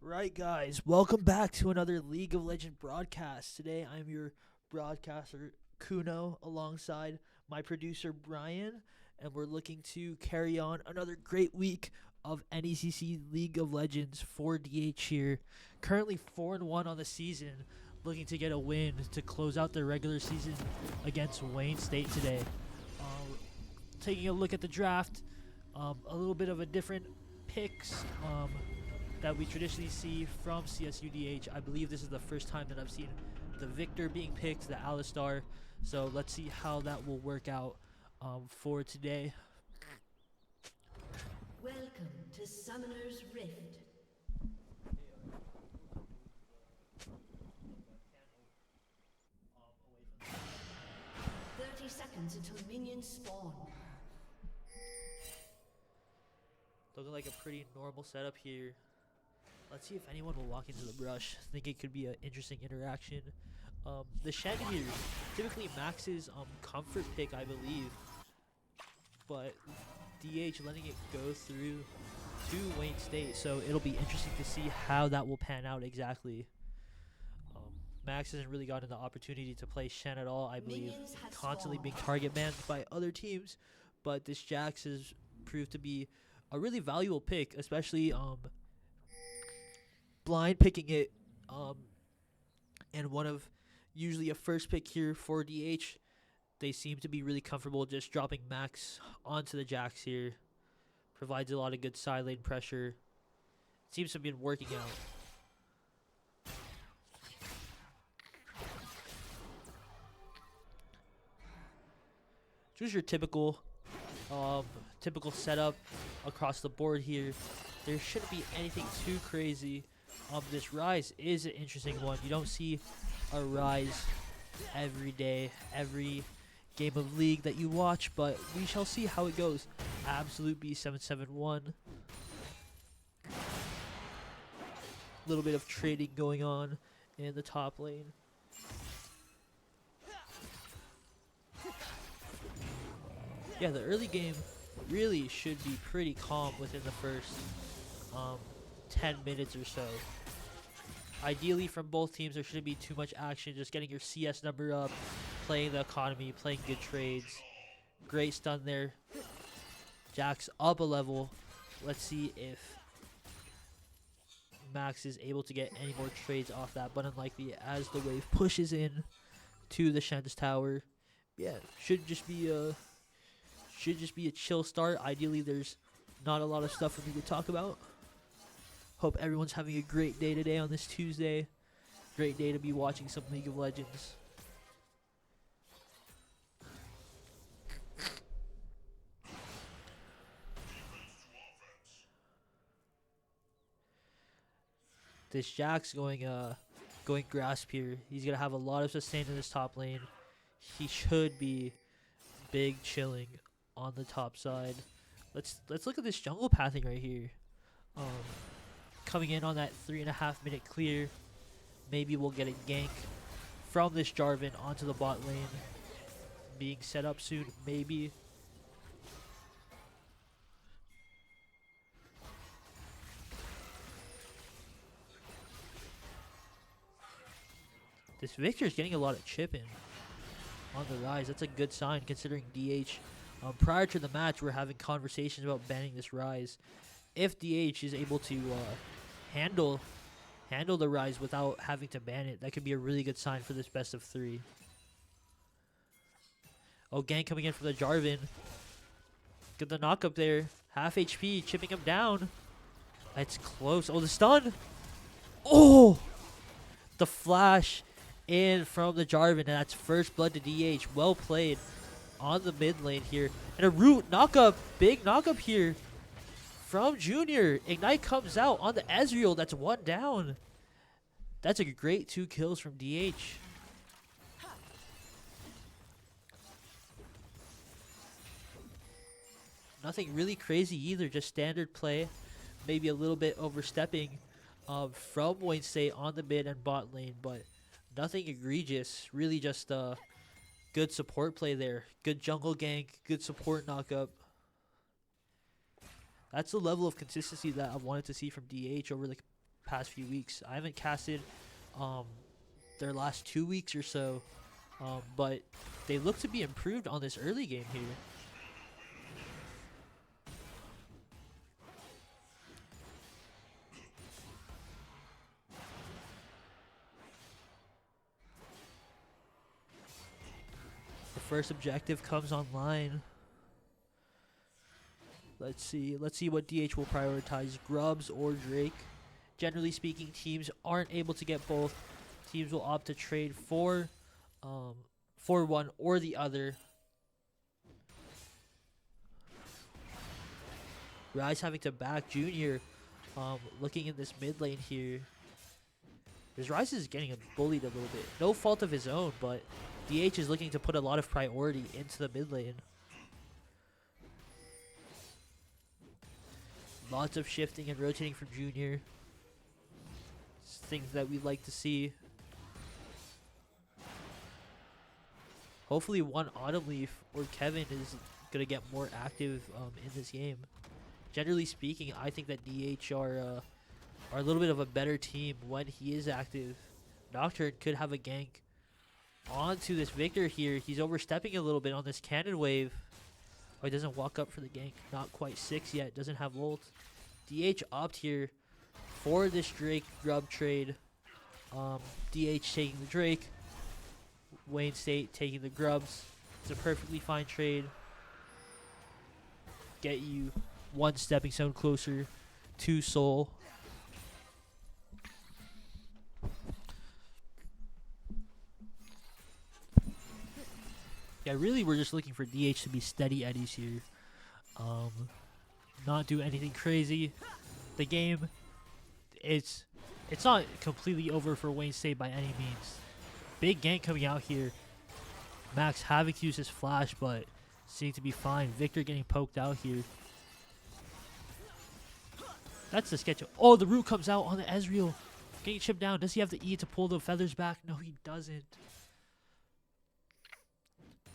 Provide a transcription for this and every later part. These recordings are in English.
Right, guys, welcome back to another League of Legends broadcast. Today, I'm your broadcaster, Kuno, alongside my producer, Brian, and we're looking to carry on another great week of NECC League of Legends for DH here. Currently 4-1 on the season, looking to get a win to close out the regular season against Wayne State today. Taking a look at the draft, a little bit of a different picks. That we traditionally see from CSUDH. I believe this is the first time that I've seen the Victor being picked, the Alistar. So let's see how that will work out for today. Welcome to Summoner's Rift. Seconds until minions spawn. Looking like a pretty normal setup here. Let's see if anyone will walk into the brush. I think it could be an interesting interaction. The Shen here, typically Max's comfort pick, I believe. But DH letting it go through to Wayne State, so it'll be interesting to see how that will pan out exactly. Max hasn't really gotten the opportunity to play Shen at all, I believe, constantly being target banned by other teams. But this Jax has proved to be a really valuable pick, especially blind picking it, and one of usually a first pick here for DH. They seem to be really comfortable just dropping Max onto the Jax here. Provides a lot of good side lane pressure. Seems to have been working out. Just your typical setup across the board here. There shouldn't be anything too crazy. This Rise is an interesting one. You don't see a Rise every day, every game of League that you watch, but we shall see how it goes. Absolute B771. Little bit of trading going on in the top lane. Yeah, the early game really should be pretty calm within the first 10 minutes or so. Ideally, from both teams, there shouldn't be too much action. Just getting your CS number up, playing the economy, playing good trades. Great stun there. Jax up a level. Let's see if Max is able to get any more trades off that, but unlikely as the wave pushes in to the Shen's tower. Yeah, should just be a chill start. Ideally, there's not a lot of stuff for me to talk about. Hope everyone's having a great day today on this Tuesday. Great day to be watching some League of Legends. This Jax going grasp here. He's gonna have a lot of sustain in this top lane. He should be big chilling on the top side. Let's look at this jungle pathing right here. Coming in on that 3.5 minute clear. Maybe we'll get a gank from this Jarvan onto the bot lane. Being set up soon, maybe. This Victor's getting a lot of chip in on the Rise. That's a good sign considering DH. Prior to the match, we're having conversations about banning this Rise. If DH is able to handle the Rise without having to ban it, that could be a really good sign for this best of 3. Oh, gank coming in from the Jarvan. Get the knock up there. Half HP, chipping him down. It's close. Oh, the stun. Oh! The flash in from the Jarvan, and that's first blood to DH. Well played on the mid lane here. And a root knock-up. Big knock-up here from Junior. Ignite comes out on the Ezreal. That's one down. That's a great 2 kills from DH. Nothing really crazy either. Just standard play. Maybe a little bit overstepping from Wayne State on the mid and bot lane, but nothing egregious. Really just good support play there. Good jungle gank. Good support knock-up. That's the level of consistency that I've wanted to see from DH over the past few weeks. I haven't casted their last 2 weeks or so, but they look to be improved on this early game here. The first objective comes online. Let's see what DH will prioritize, Grubs or Drake. Generally speaking, teams aren't able to get both. Teams will opt to trade for one or the other. Rise having to back Junior, looking in this mid lane here. His Rise is getting bullied a little bit. No fault of his own, but DH is looking to put a lot of priority into the mid lane. Lots of shifting and rotating from Junior. It's things that we'd like to see. Hopefully one Autumn Leaf or Kevin is going to get more active in this game. Generally speaking, I think that DH are a little bit of a better team when he is active. Nocturne could have a gank onto this Victor here. He's overstepping a little bit on this cannon wave. Oh, he doesn't walk up for the gank. Not quite 6 yet. Doesn't have ult. DH opt here for this Drake Grub trade. DH taking the Drake. Wayne State taking the Grubs. It's a perfectly fine trade. Get you one stepping stone closer to Soul. Yeah, really we're just looking for DH to be steady eddies here. Not do anything crazy. The game, it's not completely over for Wayne State by any means. Big gank coming out here. Max having to use his flash, but seeming to be fine. Victor getting poked out here. That's the sketch. Oh, the root comes out on the Ezreal. Getting chipped down. Does he have the E to pull the feathers back? No, he doesn't.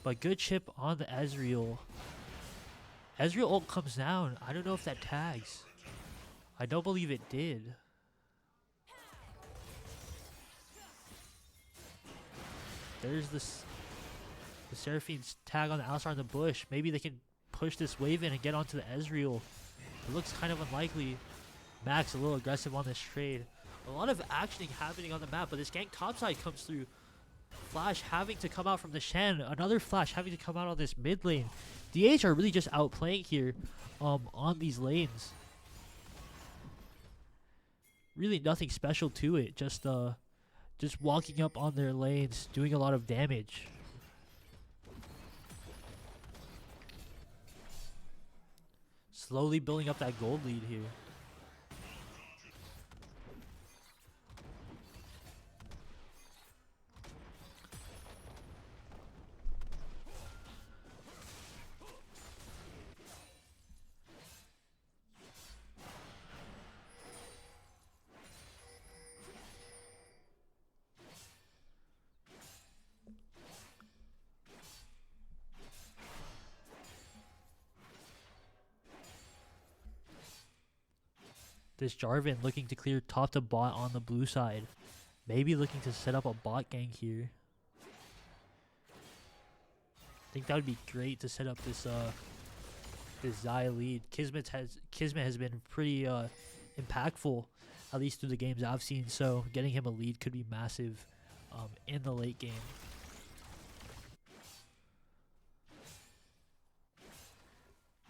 But good chip on the Ezreal. Ezreal ult comes down. I don't know if that tags. I don't believe it did. There's the Seraphine's tag on the Alistar in the bush. Maybe they can push this wave in and get onto the Ezreal. It looks kind of unlikely. Max a little aggressive on this trade. A lot of actioning happening on the map, but this gank topside comes through. Flash having to come out from the Shen. Another Flash having to come out on this mid lane. DH are really just outplaying here on these lanes. Really nothing special to it. Just walking up on their lanes, doing a lot of damage. Slowly building up that gold lead here. This Jarvan looking to clear top to bot on the blue side. Maybe looking to set up a bot gank here. I think that would be great to set up this Xayah lead. Kismet has been pretty impactful, at least through the games I've seen. So getting him a lead could be massive in the late game.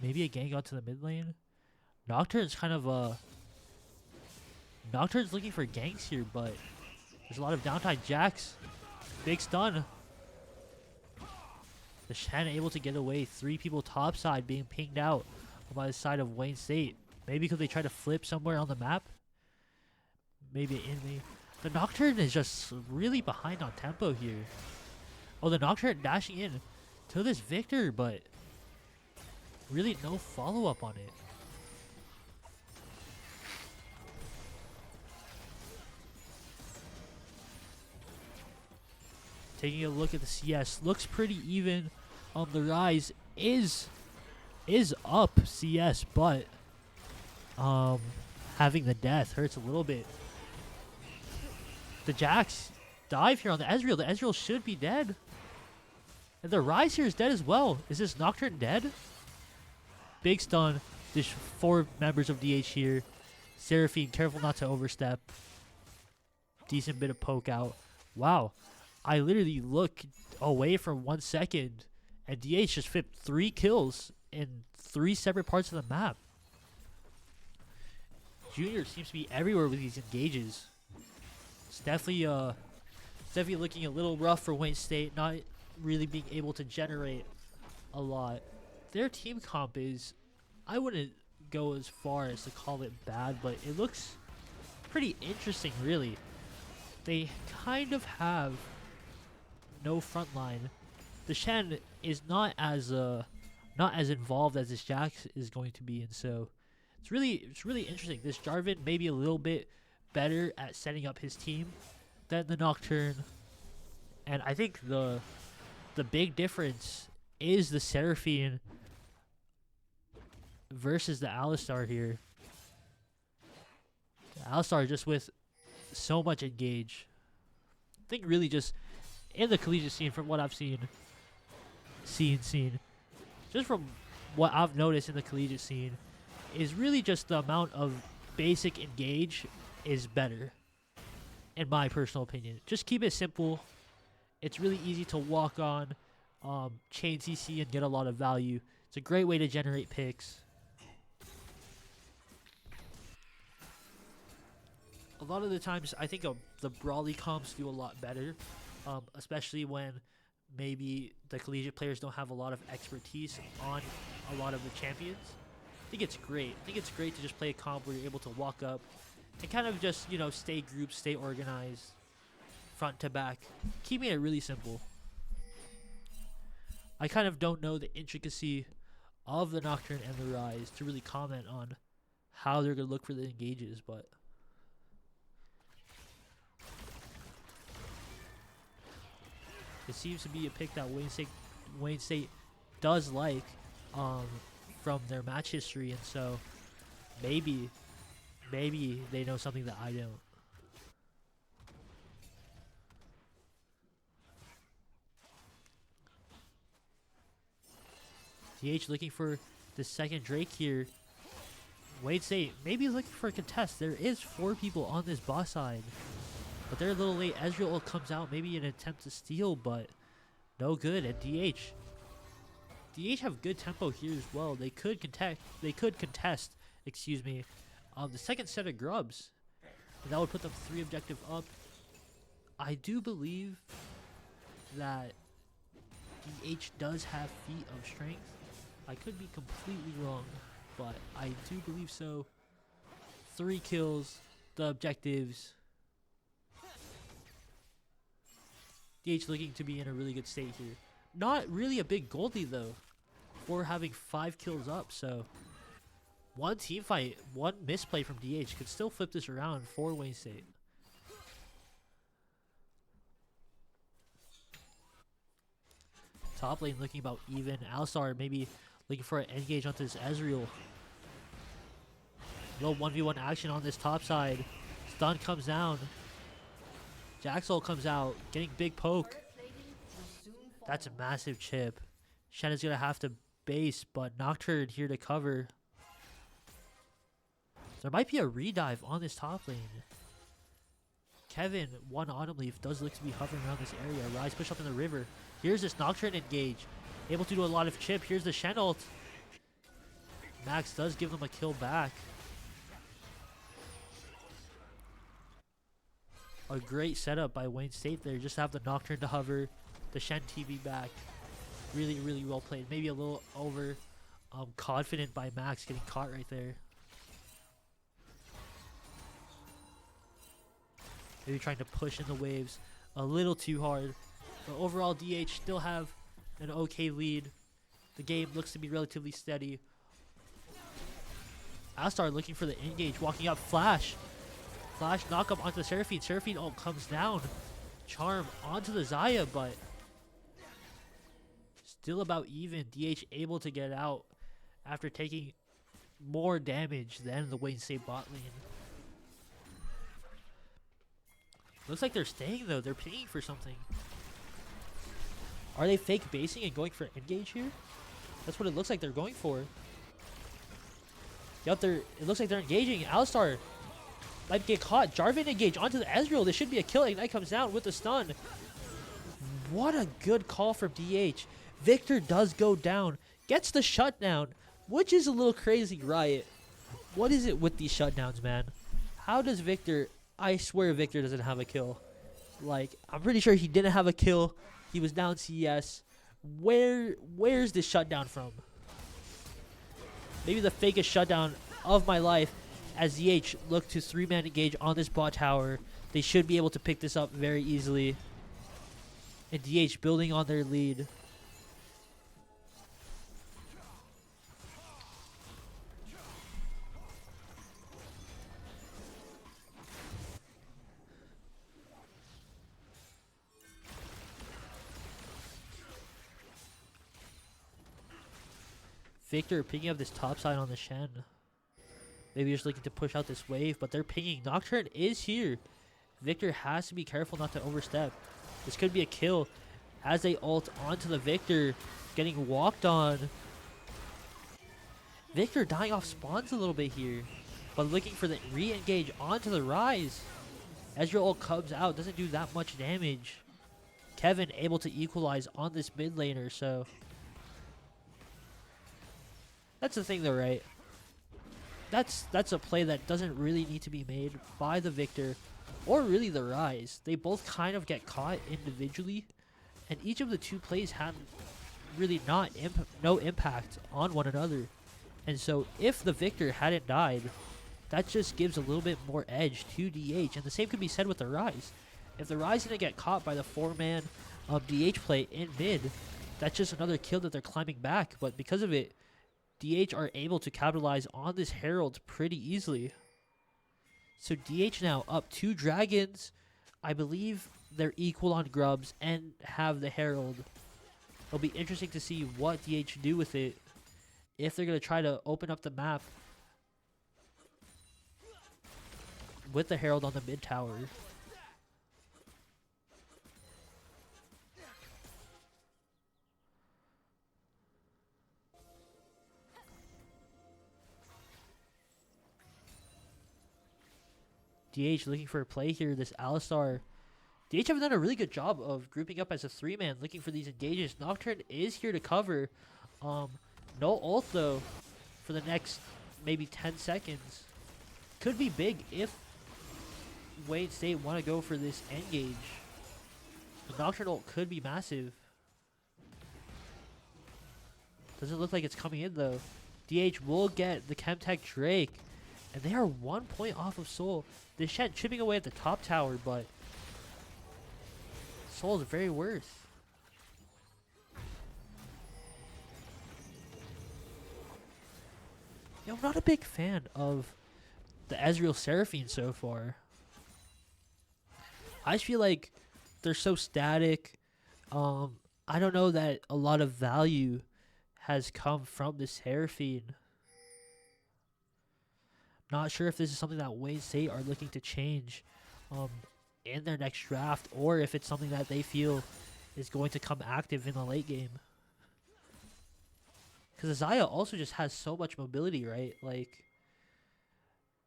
Maybe a gank onto the mid lane. Nocturne's kind of Nocturne's looking for ganks here, but there's a lot of downtime. Jax, big stun. The Shen able to get away. 3 people topside being pinged out by the side of Wayne State. Maybe because they try to flip somewhere on the map. Maybe in me. The Nocturne is just really behind on tempo here. Oh, the Nocturne dashing in to this Victor, but really no follow-up on it. Taking a look at the CS, looks pretty even. The Rise is up CS, but having the death hurts a little bit. The Jax dive here on the Ezreal. The Ezreal should be dead. And the Rise here is dead as well. Is this Nocturne dead? Big stun. There's 4 members of DH here. Seraphine, careful not to overstep. Decent bit of poke out. Wow. I literally look away for 1 second, and DH just flipped 3 kills in 3 separate parts of the map. Junior seems to be everywhere with these engages. It's definitely looking a little rough for Wayne State, not really being able to generate a lot. Their team comp is, I wouldn't go as far as to call it bad, but it looks pretty interesting, really. They kind of have no front line. The Shen is not as involved as this Jax is going to be, and so it's really interesting. This Jarvan may be a little bit better at setting up his team than the Nocturne, and I think the big difference is the Seraphine versus the Alistar here. The Alistar just with so much engage. I think really just in the collegiate scene, from what I've seen, just from what I've noticed in the collegiate scene, is really just the amount of basic engage is better, in my personal opinion. Just keep it simple. It's really easy to walk on, chain CC and get a lot of value. It's a great way to generate picks. A lot of the times, I think the Brawly comps do a lot better, especially when maybe the collegiate players don't have a lot of expertise on a lot of the champions. I think it's great. I think it's great to just play a comp where you're able to walk up and kind of just, stay grouped, stay organized, front to back, keeping it really simple. I kind of don't know the intricacy of the Nocturne and the Rise to really comment on how they're going to look for the engages, but it seems to be a pick that Wayne State does like from their match history, and so maybe they know something that I don't. DH looking for the second Drake here. Wayne State maybe looking for a contest. There is 4 people on this boss side, but they're a little late. Ezreal comes out, maybe an attempt to steal, but no good. And DH have good tempo here as well. They could contest. Excuse me. The second set of grubs, and that would put them 3 objective up. I do believe that DH does have feet of strength. I could be completely wrong, but I do believe so. 3 kills, the objectives. DH looking to be in a really good state here. Not really a big Goldie though, for having 5 kills up, so one team fight, one misplay from DH could still flip this around for Wayne State. Top lane looking about even. Alistar maybe looking for an engage onto this Ezreal. Little 1v1 action on this top side. Stun comes down. Jaxol comes out, getting big poke. That's a massive chip. Shen is going to have to base, but Nocturne here to cover. There might be a redive on this top lane. Kevin, one Autumn Leaf, does look to be hovering around this area. Rise push up in the river. Here's this Nocturne engage. Able to do a lot of chip. Here's the Shen ult. Max does give them a kill back. A great setup by Wayne State there. Just have the Nocturne to hover. The Shen TV back. Really, really well played. Maybe a little over confident by Max getting caught right there. Maybe trying to push in the waves a little too hard. But overall, DH still have an okay lead. The game looks to be relatively steady. Alistar looking for the engage, walking up, flash. Flash knock up onto the Seraphine. Seraphine ult comes down. Charm onto the Xayah, but still about even. DH able to get out after taking more damage than the Wayne State bot lane. Looks like they're staying though. They're pinging for something. Are they fake basing and going for engage here? That's what it looks like they're going for. Yup, it looks like they're engaging. Alistar might get caught. Jarvan engage onto the Ezreal. This should be a kill. Ignite comes down with the stun. What a good call from DH. Victor does go down. Gets the shutdown, which is a little crazy, Riot. What is it with these shutdowns, man? How does Victor... I swear Victor doesn't have a kill. Like, I'm pretty sure he didn't have a kill. He was down CS. Where's this shutdown from? Maybe the fakest shutdown of my life as DH look to 3-man engage on this bot tower. They should be able to pick this up very easily. And DH building on their lead. Victor picking up this top side on the Shen. Maybe just looking to push out this wave, but they're pinging. Nocturne is here. Victor has to be careful not to overstep. This could be a kill as they ult onto the Victor, getting walked on. Victor dying off spawns a little bit here, but looking for the re-engage onto the Rise. Ezreal ult comes out, doesn't do that much damage. Kevin able to equalize on this mid laner, so... That's the thing though, right? That's a play that doesn't really need to be made by the Victor or really the Rise. They both kind of get caught individually, and each of the two plays had really no impact on one another. And so if the Victor hadn't died, that just gives a little bit more edge to DH. And the same could be said with the Rise. If the Rise didn't get caught by the 4-man DH play in mid, that's just another kill that they're climbing back. But because of it, DH are able to capitalize on this Herald pretty easily. So DH now up 2 dragons. I believe they're equal on Grubs and have the Herald. It'll be interesting to see what DH do with it. If they're going to try to open up the map with the Herald on the mid tower. DH looking for a play here. This Alistar. DH have done a really good job of grouping up as a 3-man, looking for these engages. Nocturne is here to cover. No ult though for the next maybe 10 seconds. Could be big if Wayne State want to go for this engage. The Nocturne ult could be massive. Doesn't look like it's coming in though. DH will get the Chemtech Drake. And they are 1 point off of Soul. The Shen chipping away at the top tower, but Soul is very worth. You know, I'm not a big fan of the Ezreal Seraphine so far. I just feel like they're so static. I don't know that a lot of value has come from the Seraphine. Not sure if this is something that Wayne State are looking to change in their next draft, or if it's something that they feel is going to come active in the late game. Because Azaya also just has so much mobility, right? Like,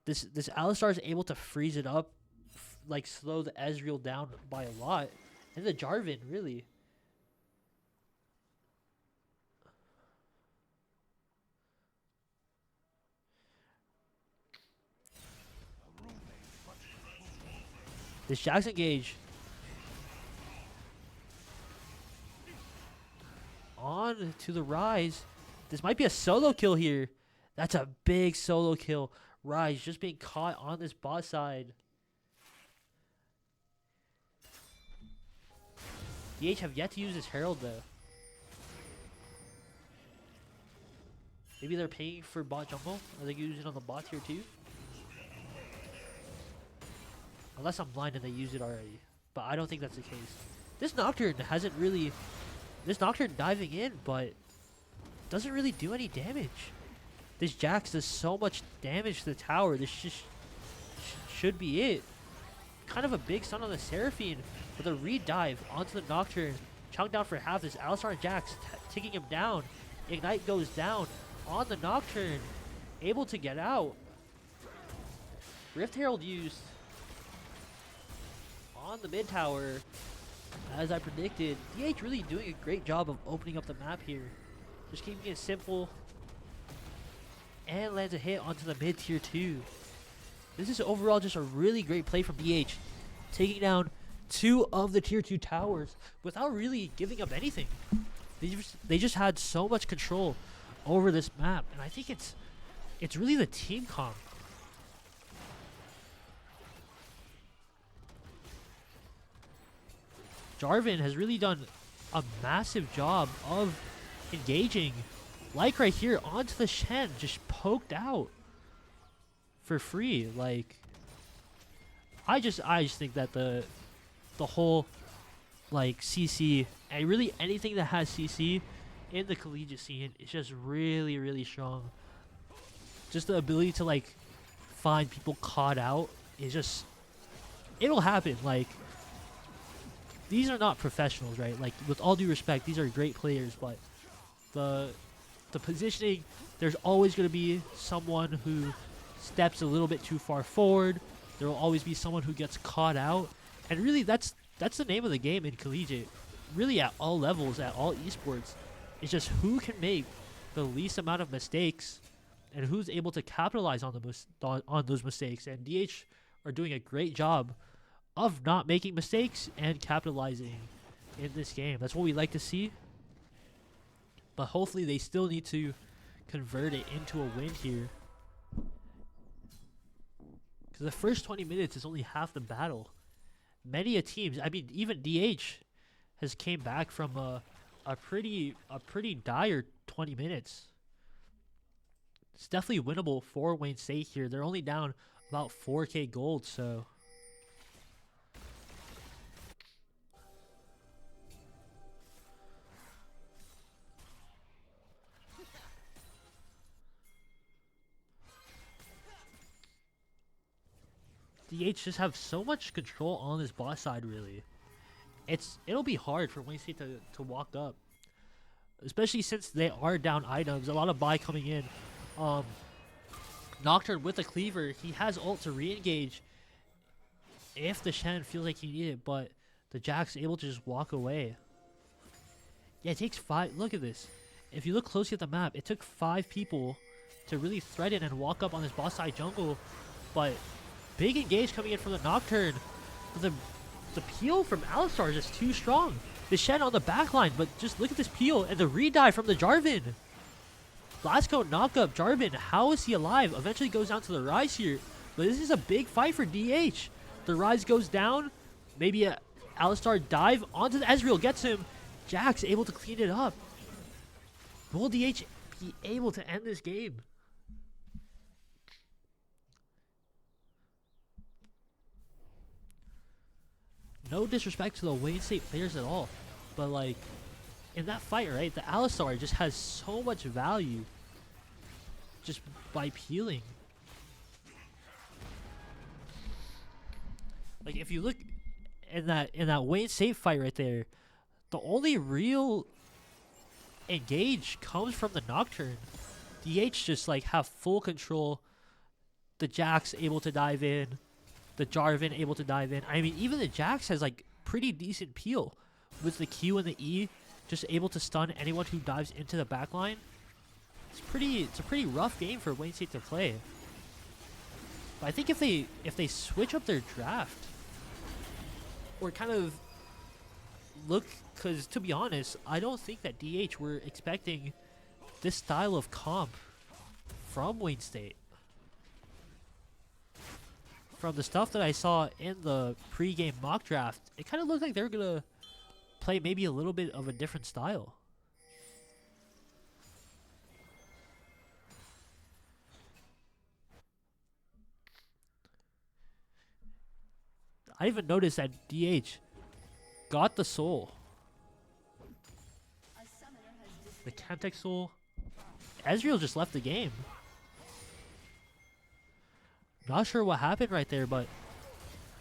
this Alistar is able to freeze it up, like slow the Ezreal down by a lot. And the Jarvan, really. This Jackson Gage on to the Rise. This might be a solo kill here. That's a big solo kill. Rise just being caught on this bot side. DH have yet to use this Herald though. Maybe they're paying for bot jungle. Are they using it on the bot here too? Unless I'm blind and they used it already. But I don't think that's the case. This Nocturne hasn't really... This Nocturne diving in, but doesn't really do any damage. This Jax does so much damage to the tower. This just should be it. kind of a big stun on the Seraphine with a re-dive onto the Nocturne. Chunk down for half. This Alistar and Jax taking him down. Ignite goes down on the Nocturne. Able to get out. Rift Herald used on the mid tower. As I predicted, DH really doing a great job of opening up the map here. Just keeping it simple. And lands a hit onto the mid tier 2. This is overall just a really great play from DH. Taking down 2 of the tier 2 towers without really giving up anything. They just had so much control over this map. And I think it's really the team comp. Jarvan has really done a massive job of engaging. Like right here, onto the Shen, just poked out for free. Like, I just think that the whole like CC and really anything that has CC in the collegiate scene is just really strong. Just the ability to like find people caught out is just, it'll happen. Like, these are not professionals, right? Like, with all due respect, these are great players, but the positioning, there's always going to be someone who steps a little bit too far forward. There will always be someone who gets caught out. And really, that's the name of the game in collegiate. Really, at all levels, at all esports. It's just who can make the least amount of mistakes and who's able to capitalize on those mistakes. And DH are doing a great job of not making mistakes and capitalizing in this game. That's what we like to see. But hopefully they still need to convert it into a win here. Because the first 20 minutes is only half the battle. Many a teams, I mean, even DH has came back from a pretty dire 20 minutes. It's definitely winnable for Wayne State here. They're only down about 4k gold, so DH just have so much control on this boss side, really. It'll be hard for Wayne State to walk up. Especially since they are down items. A lot of buy coming in. Nocturne with a cleaver. He has ult to re-engage if the Shen feels like he needs it, but the Jack's able to just walk away. Yeah, it takes 5. Look at this. If you look closely at the map, it took 5 people to really threaten and walk up on this boss side jungle, but big engage coming in from the Nocturne. But the peel from Alistar is just too strong. The Shen on the backline, but just look at this peel and the re-dive from the Jarvan. Blasco knock up Jarvan. How is he alive? Eventually goes down to the Rise here. But this is a big fight for DH. The Rise goes down. Maybe a Alistar dive onto the Ezreal. Gets him. Jax able to clean it up. Will DH be able to end this game? No disrespect to the Wayne State players at all, but like in that fight, right, the Alistar just has so much value just by peeling. Like if you look in that Wayne State fight right there, the only real engage comes from the Nocturne. DH just like have full control. The Jax able to dive in. The Jarvan able to dive in. I mean, even the Jax has like pretty decent peel with the Q and the E, just able to stun anyone who dives into the backline. It's a pretty rough game for Wayne State to play. But I think if they switch up their draft or kind of look, because to be honest, I don't think that DH were expecting this style of comp from Wayne State. From the stuff that I saw in the pre-game mock draft, it kind of looked like they were going to play maybe a little bit of a different style. I even noticed that DH got the soul. The Camtech soul. Ezreal just left the game. Not sure what happened right there, but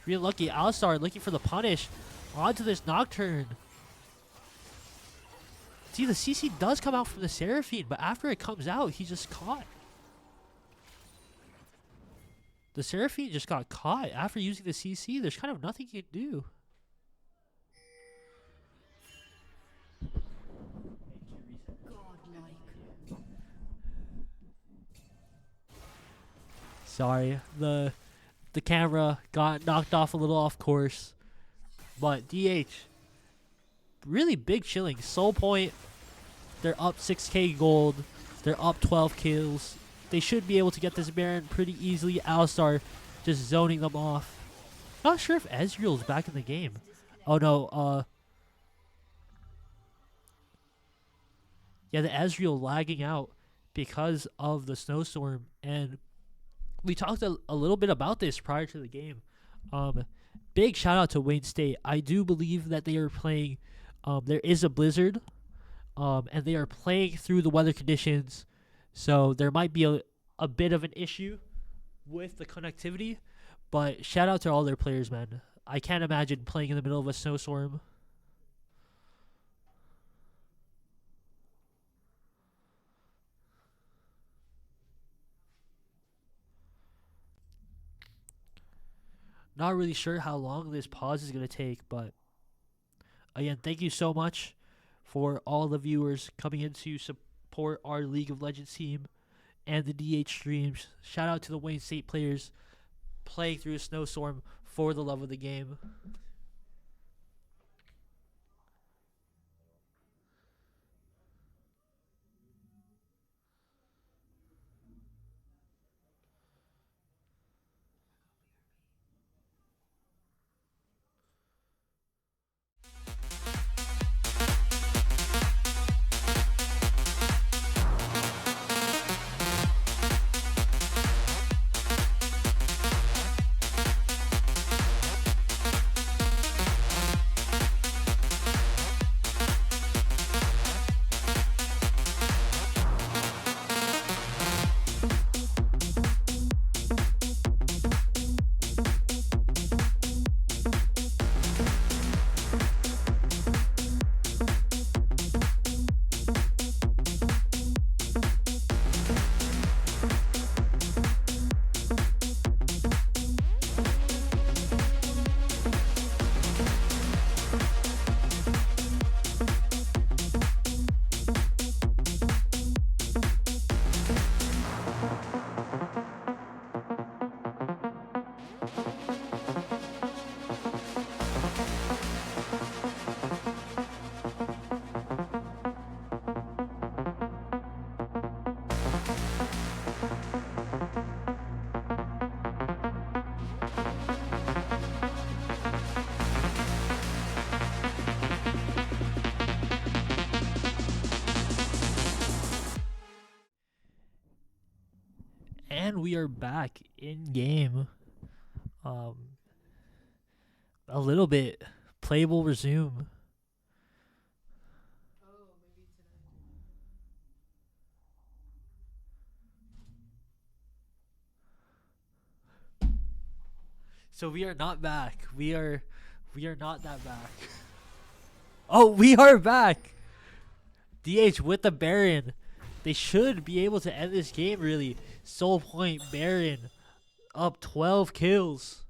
Real lucky. Alistar looking for the punish. Onto this Nocturne. See, the CC does come out from the Seraphine, but after it comes out, he's just caught. The Seraphine just got caught. After using the CC, there's kind of nothing he can do. Sorry, the camera got knocked off a little off course. But DH, really big chilling. Soul Point, they're up 6k gold. They're up 12 kills. They should be able to get this Baron pretty easily. Alistar just zoning them off. Not sure if Ezreal's back in the game. Oh no, yeah, the Ezreal lagging out because of the snowstorm. And we talked a little bit about this prior to the game. Big shout out to Wayne State. I do believe that they are playing. There is a blizzard, and they are playing through the weather conditions. So there might be a bit of an issue with the connectivity. But shout out to all their players, man. I can't imagine playing in the middle of a snowstorm. Not really sure how long this pause is going to take, but again, thank you so much for all the viewers coming in to support our League of Legends team and the DH streams. Shout out to the Wayne State players playing through a snowstorm for the love of the game. And we are back in game. A little bit. Play will resume. So we are not back. We are not that back. Oh, we are back. DH with the Baron. They should be able to end this game, really. Soul Point Baron up 12 kills.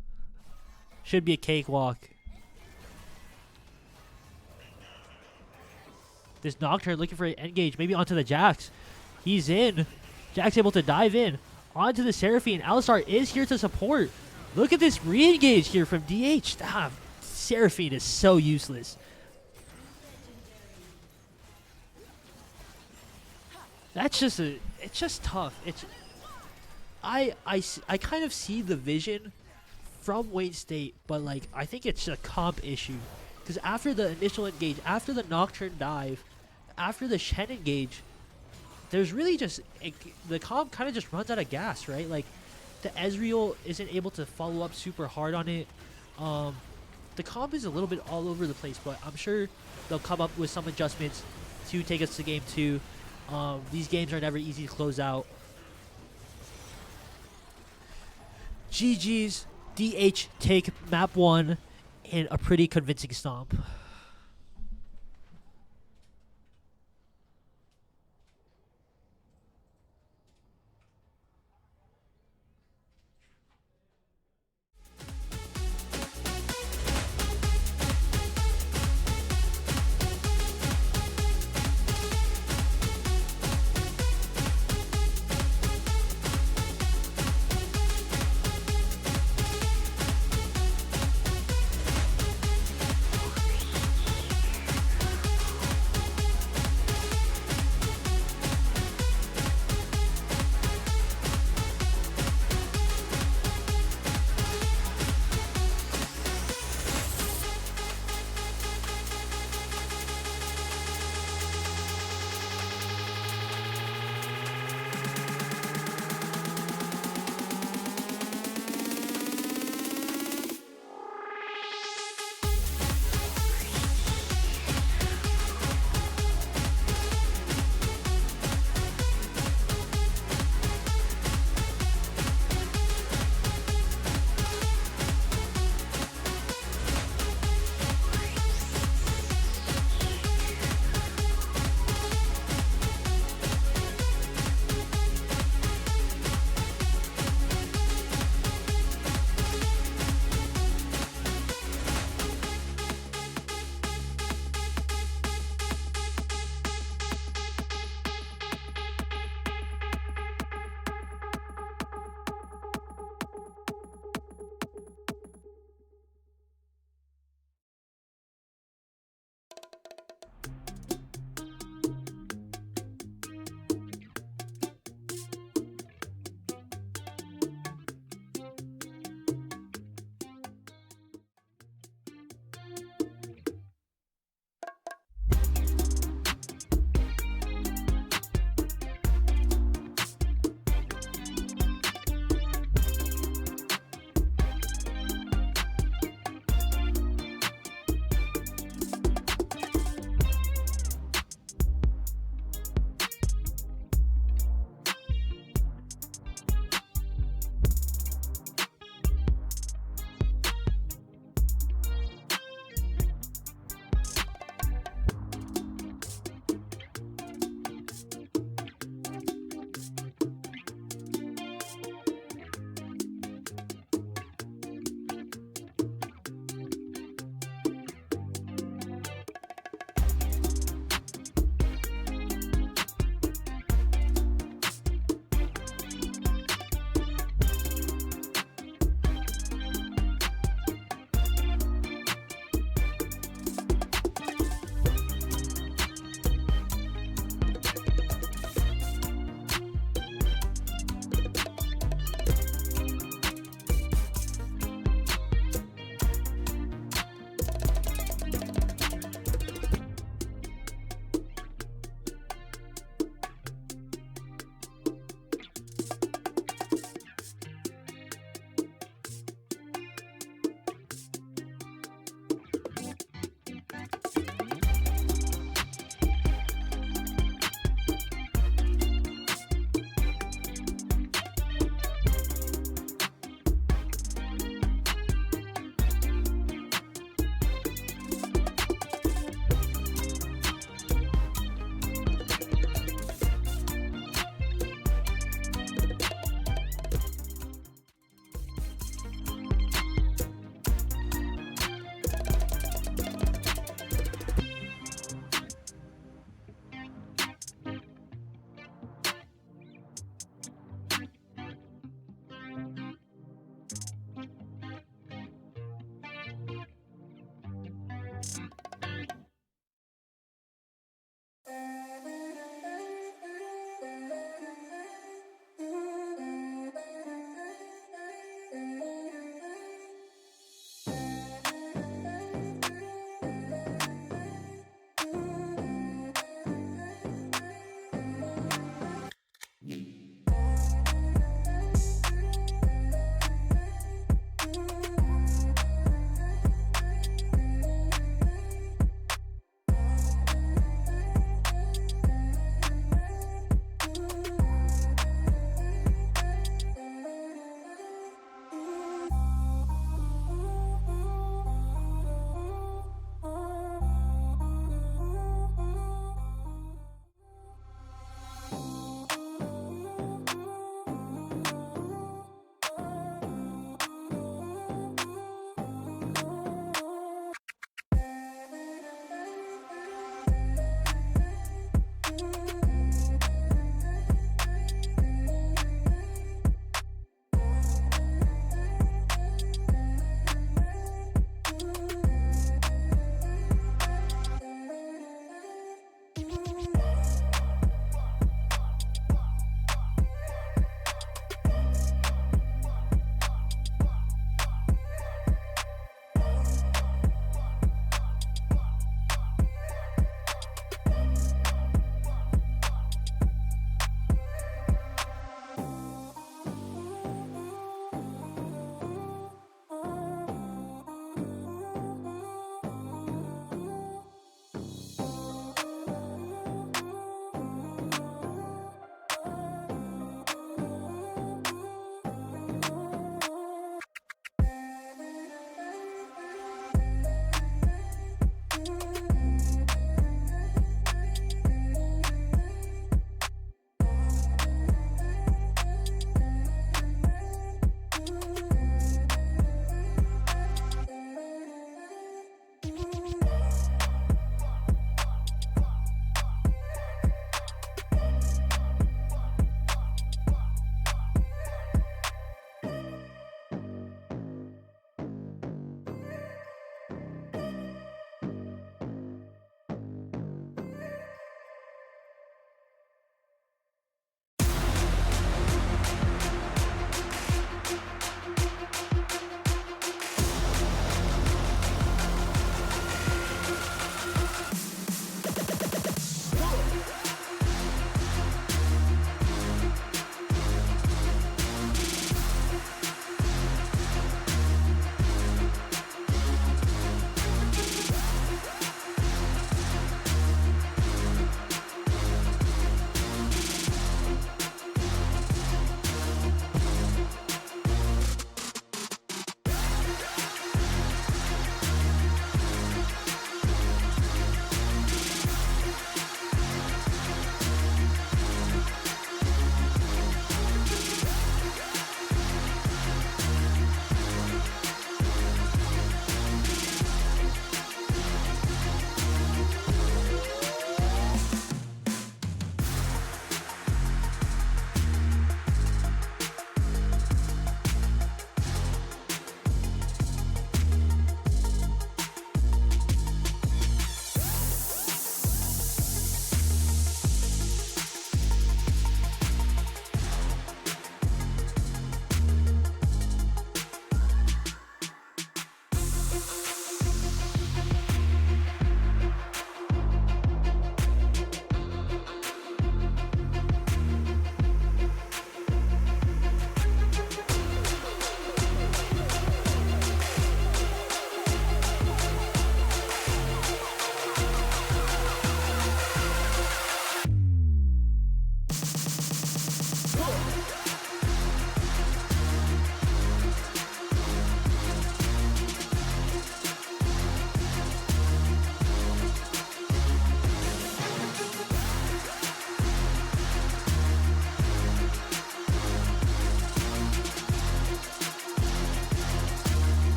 Should be a cakewalk. This Nocturne looking for an engage, maybe onto the Jax. He's in. Jax able to dive in. Onto the Seraphine. Alistar is here to support. Look at this re-engage here from DH. Seraphine is so useless. That's just it's just tough. I kind of see the vision from Wayne State, but like I think it's a comp issue. Because after the initial engage, after the Nocturne dive, after the Shen engage, there's really just the comp kind of just runs out of gas, right? Like the Ezreal isn't able to follow up super hard on it. The comp is a little bit all over the place, but I'm sure they'll come up with some adjustments to take us to game 2. These games are never easy to close out. GG's DH take map 1 in a pretty convincing stomp.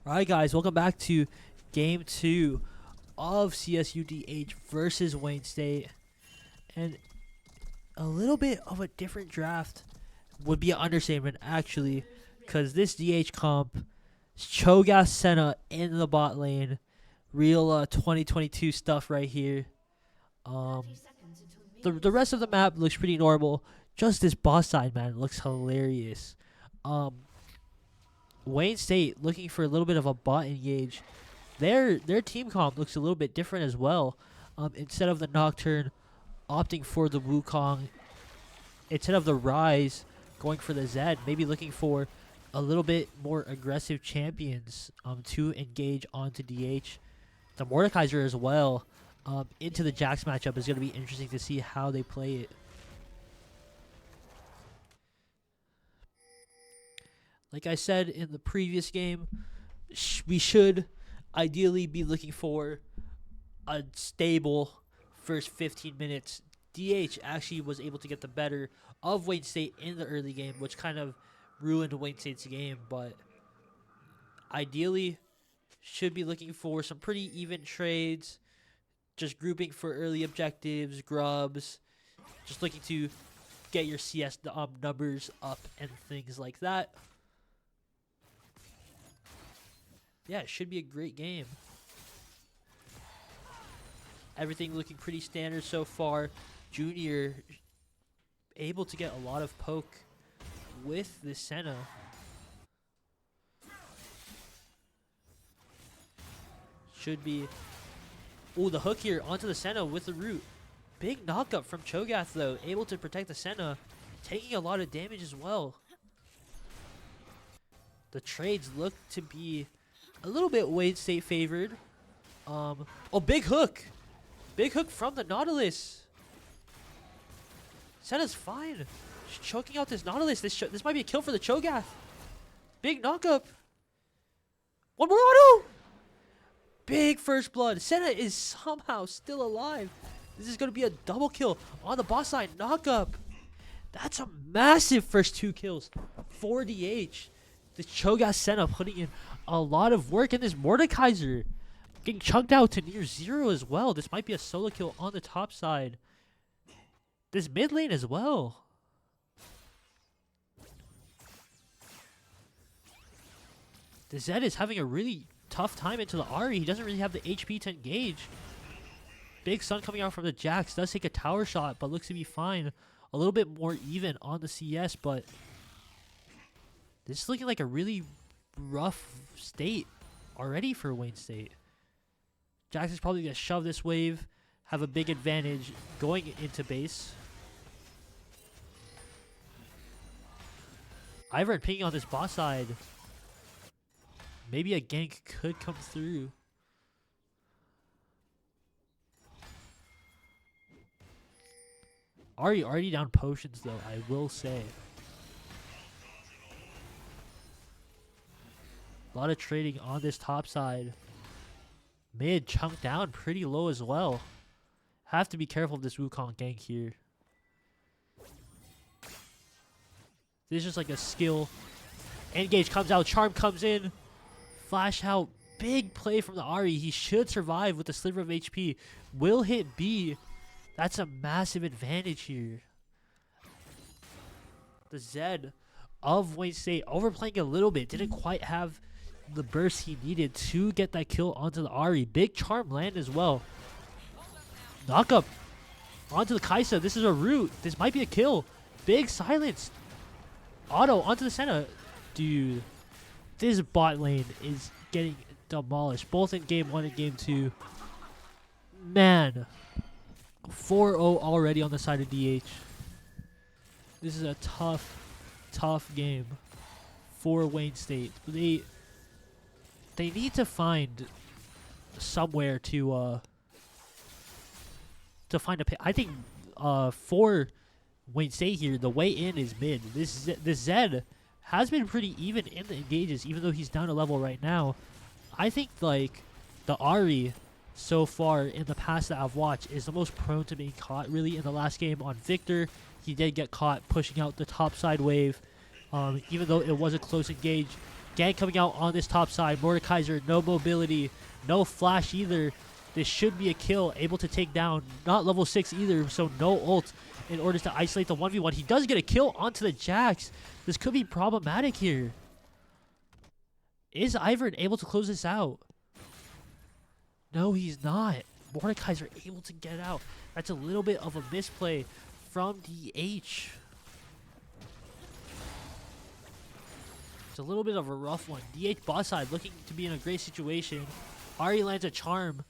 Alright guys, welcome back to Game 2 of CSUDH versus Wayne State. And a little bit of a different draft would be an understatement actually, because this DH comp, Cho'Gath Senna in the bot lane, real 2022 stuff right here. The rest of the map looks pretty normal. Just this boss side, man, looks hilarious. Wayne State looking for a little bit of a bot engage. Their team comp looks a little bit different as well. Instead of the Nocturne opting for the Wukong, instead of the Rise going for the Zed, maybe looking for a little bit more aggressive champions to engage onto DH. The Mordekaiser as well into the Jax matchup is going to be interesting to see how they play it. Like I said in the previous game, we should ideally be looking for a stable first 15 minutes. DH actually was able to get the better of Wayne State in the early game, which kind of ruined Wayne State's game, but ideally should be looking for some pretty even trades, just grouping for early objectives, grubs, just looking to get your CS numbers up and things like that. Yeah, it should be a great game. Everything looking pretty standard so far. Junior able to get a lot of poke with the Senna. Should be... Ooh, the hook here onto the Senna with the root. Big knockup from Cho'Gath though. Able to protect the Senna. Taking a lot of damage as well. The trades look to be a little bit Wayne State favored. Oh, big hook. Big hook from the Nautilus. Senna's fine. She's choking out this Nautilus. This might be a kill for the Cho'Gath. Big knockup. One more auto. Big first blood. Senna is somehow still alive. This is going to be a double kill on the boss side. Knockup. That's a massive first 2 kills for DH. The Cho'Gath Senna putting in a lot of work, in this Mordekaiser getting chunked out to near 0 as well. This might be a solo kill on the top side. This mid lane as well. The Zed is having a really tough time into the Ahri. He doesn't really have the HP to engage. Big Sun coming out from the Jax. Does take a tower shot, but looks to be fine. A little bit more even on the CS, but this is looking like a really rough state already for Wayne State. Jax is probably going to shove this wave, have a big advantage going into base. Ivern picking on this boss side. Maybe a gank could come through. Ahri already down potions though, I will say. A lot of trading on this top side. Mid chunked down pretty low as well. Have to be careful of this Wukong gank here. This is just like a skill. Engage comes out. Charm comes in. Flash out. Big play from the Ahri. He should survive with a sliver of HP. Will hit B. That's a massive advantage here. The Zed of Wayne State overplaying a little bit. Didn't quite have the burst he needed to get that kill onto the Ahri. Big charm land as well. Knock up onto the Kaisa. This is a root. This might be a kill. Big silence. Auto onto the Senna. Dude, this bot lane is getting demolished. Both in game 1 and game 2. Man. 4-0 already on the side of DH. This is a tough game for Wayne State. They need to find somewhere to find a pick. I think for Wayne State here, the way in is mid. This Zed has been pretty even in the engages, even though he's down a level right now. I think like the Ahri so far in the past that I've watched is the most prone to being caught. Really, in the last game on Victor, he did get caught pushing out the top side wave. Even though it was a close engage, Gank coming out on this top side. Mordekaiser, no mobility, no flash either. This should be a kill, able to take down. Not level 6 either, so no ult in order to isolate the 1v1. He does get a kill onto the Jax. This could be problematic here. Is Ivern able to close this out? No, he's not. Mordekaiser able to get out. That's a little bit of a misplay from DH. It's a little bit of a rough one. DH bot side looking to be in a great situation. Ari lands a charm.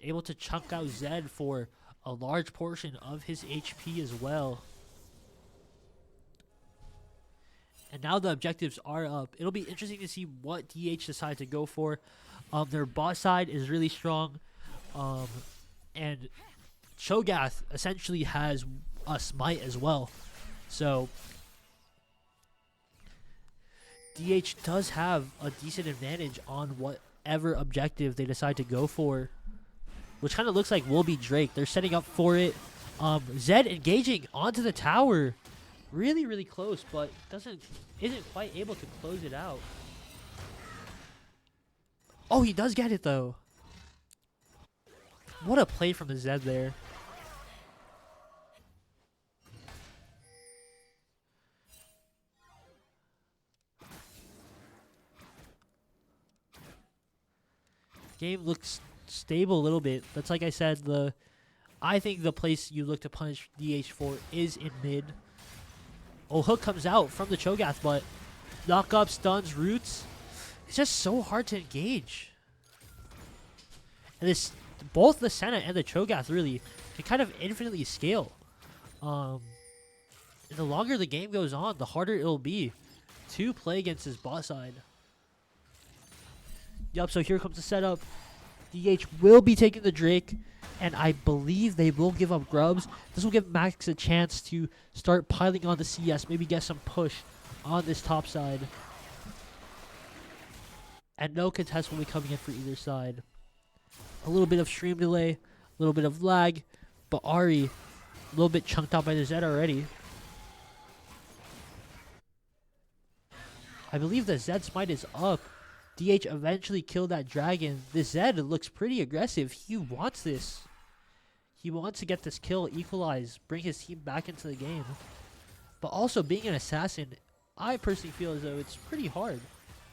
Able to chunk out Zed for a large portion of his HP as well. And now the objectives are up. It'll be interesting to see what DH decides to go for. Their bot side is really strong. And Cho'Gath essentially has a smite as well. So DH does have a decent advantage on whatever objective they decide to go for, which kind of looks like will be Drake. They're setting up for it. Zed engaging onto the tower. Really, really close, but isn't quite able to close it out. Oh, he does get it though. What a play from the Zed there. Game looks stable a little bit. That's like I said, I think the place you look to punish DH for is in mid. Oh, hook comes out from the Cho'Gath, but knock up, stuns, roots. It's just so hard to engage. And both the Senna and the Cho'Gath really can kind of infinitely scale. And the longer the game goes on, the harder it'll be to play against his bot side. Yup, so here comes the setup. DH will be taking the Drake, and I believe they will give up Grubs. This will give Max a chance to start piling on the CS, maybe get some push on this top side. And no contest will be coming in for either side. A little bit of stream delay, a little bit of lag, but Ari a little bit chunked out by the Zed already. I believe the Zed smite is up. DH eventually killed that dragon. The Zed looks pretty aggressive. He wants this. He wants to get this kill, equalize, bring his team back into the game. But also, being an assassin, I personally feel as though it's pretty hard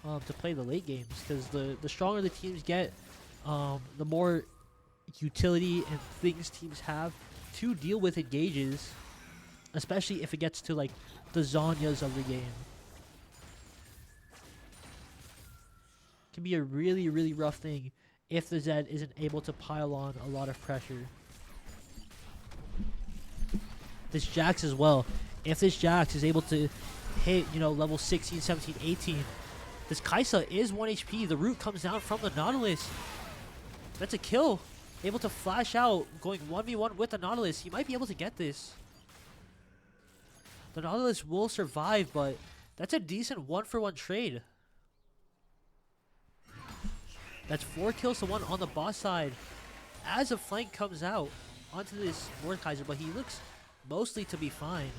to play the late games, because the stronger the teams get, the more utility and things teams have to deal with engages, especially if it gets to like the Zanyas of the game. Can be a really, really rough thing if the Zed isn't able to pile on a lot of pressure. This Jax as well. If this Jax is able to hit, level 16, 17, 18, this Kaisa is 1 HP. The root comes down from the Nautilus. That's a kill. Able to flash out, going 1v1 with the Nautilus. He might be able to get this. The Nautilus will survive, but that's a decent 1-for-1 trade. That's 4 kills to 1 on the boss side. As a flank comes out onto this Mordekaiser, but he looks mostly to be fine.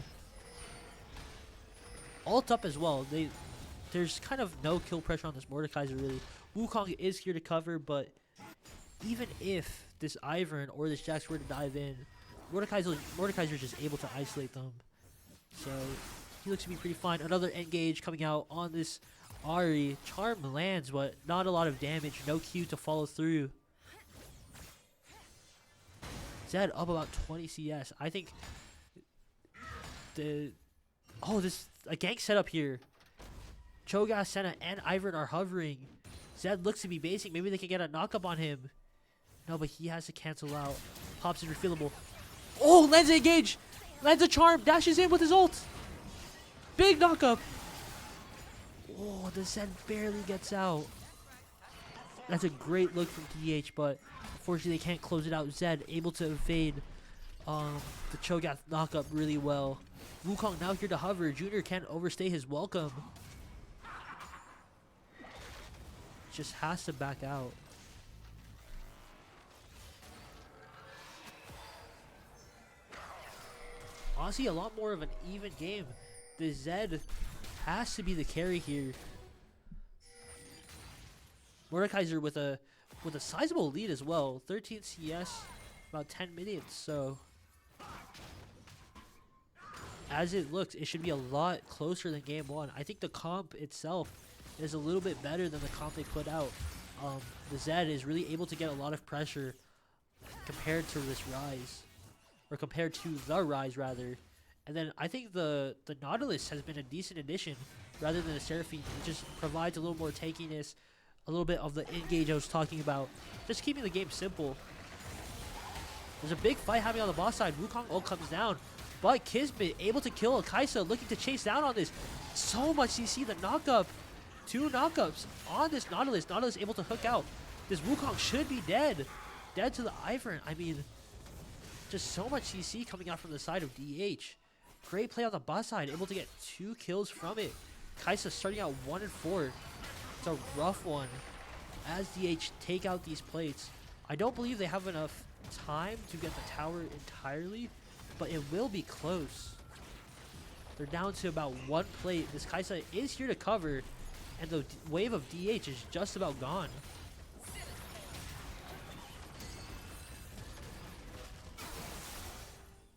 Ult up as well. There's kind of no kill pressure on this Mordekaiser really. Wukong is here to cover, but even if this Ivern or this Jax were to dive in, Mordekaiser is just able to isolate them. So he looks to be pretty fine. Another engage coming out on this Ari. Charm lands, but not a lot of damage. No Q to follow through. Zed up about 20 CS. I think this a gank setup here. Cho'Gath, Senna, and Ivern are hovering. Zed looks to be basing. Maybe they can get a knock-up on him. No, but he has to cancel out. Pops is refillable. Oh, lands a engage. Lands a charm. Dashes in with his ult. Big knock-up. Oh, the Zed barely gets out. That's a great look from DH, but unfortunately they can't close it out. Zed able to evade the Cho'Gath knock-up really well. Wukong now here to hover. Junior can't overstay his welcome. Just has to back out. Honestly, a lot more of an even game. The Zed has to be the carry here. Mordekaiser with a sizable lead as well. 13 CS, about 10 minutes. So as it looks, it should be a lot closer than game one. I think the comp itself is a little bit better than the comp they put out. The Zed is really able to get a lot of pressure compared to this Rise, or compared to the Rise rather. And then I think the Nautilus has been a decent addition rather than the Seraphine. It just provides a little more tankiness, a little bit of the engage I was talking about, just keeping the game simple. There's a big fight happening on the boss side. Wukong ult comes down, but Kismet able to kill a Kaisa, looking to chase down on this. So much CC, the knockup. 2 knockups on this Nautilus. Nautilus able to hook out. This Wukong should be dead. Dead to the Ivern. I mean, just so much CC coming out from the side of DH. Great play on the boss side. Able to get 2 kills from it. Kaisa starting out 1 and 4. It's a rough one as DH take out these plates. I don't believe they have enough time to get the tower entirely, but it will be close. They're down to about 1 plate. This Kaisa is here to cover, and the wave of DH is just about gone.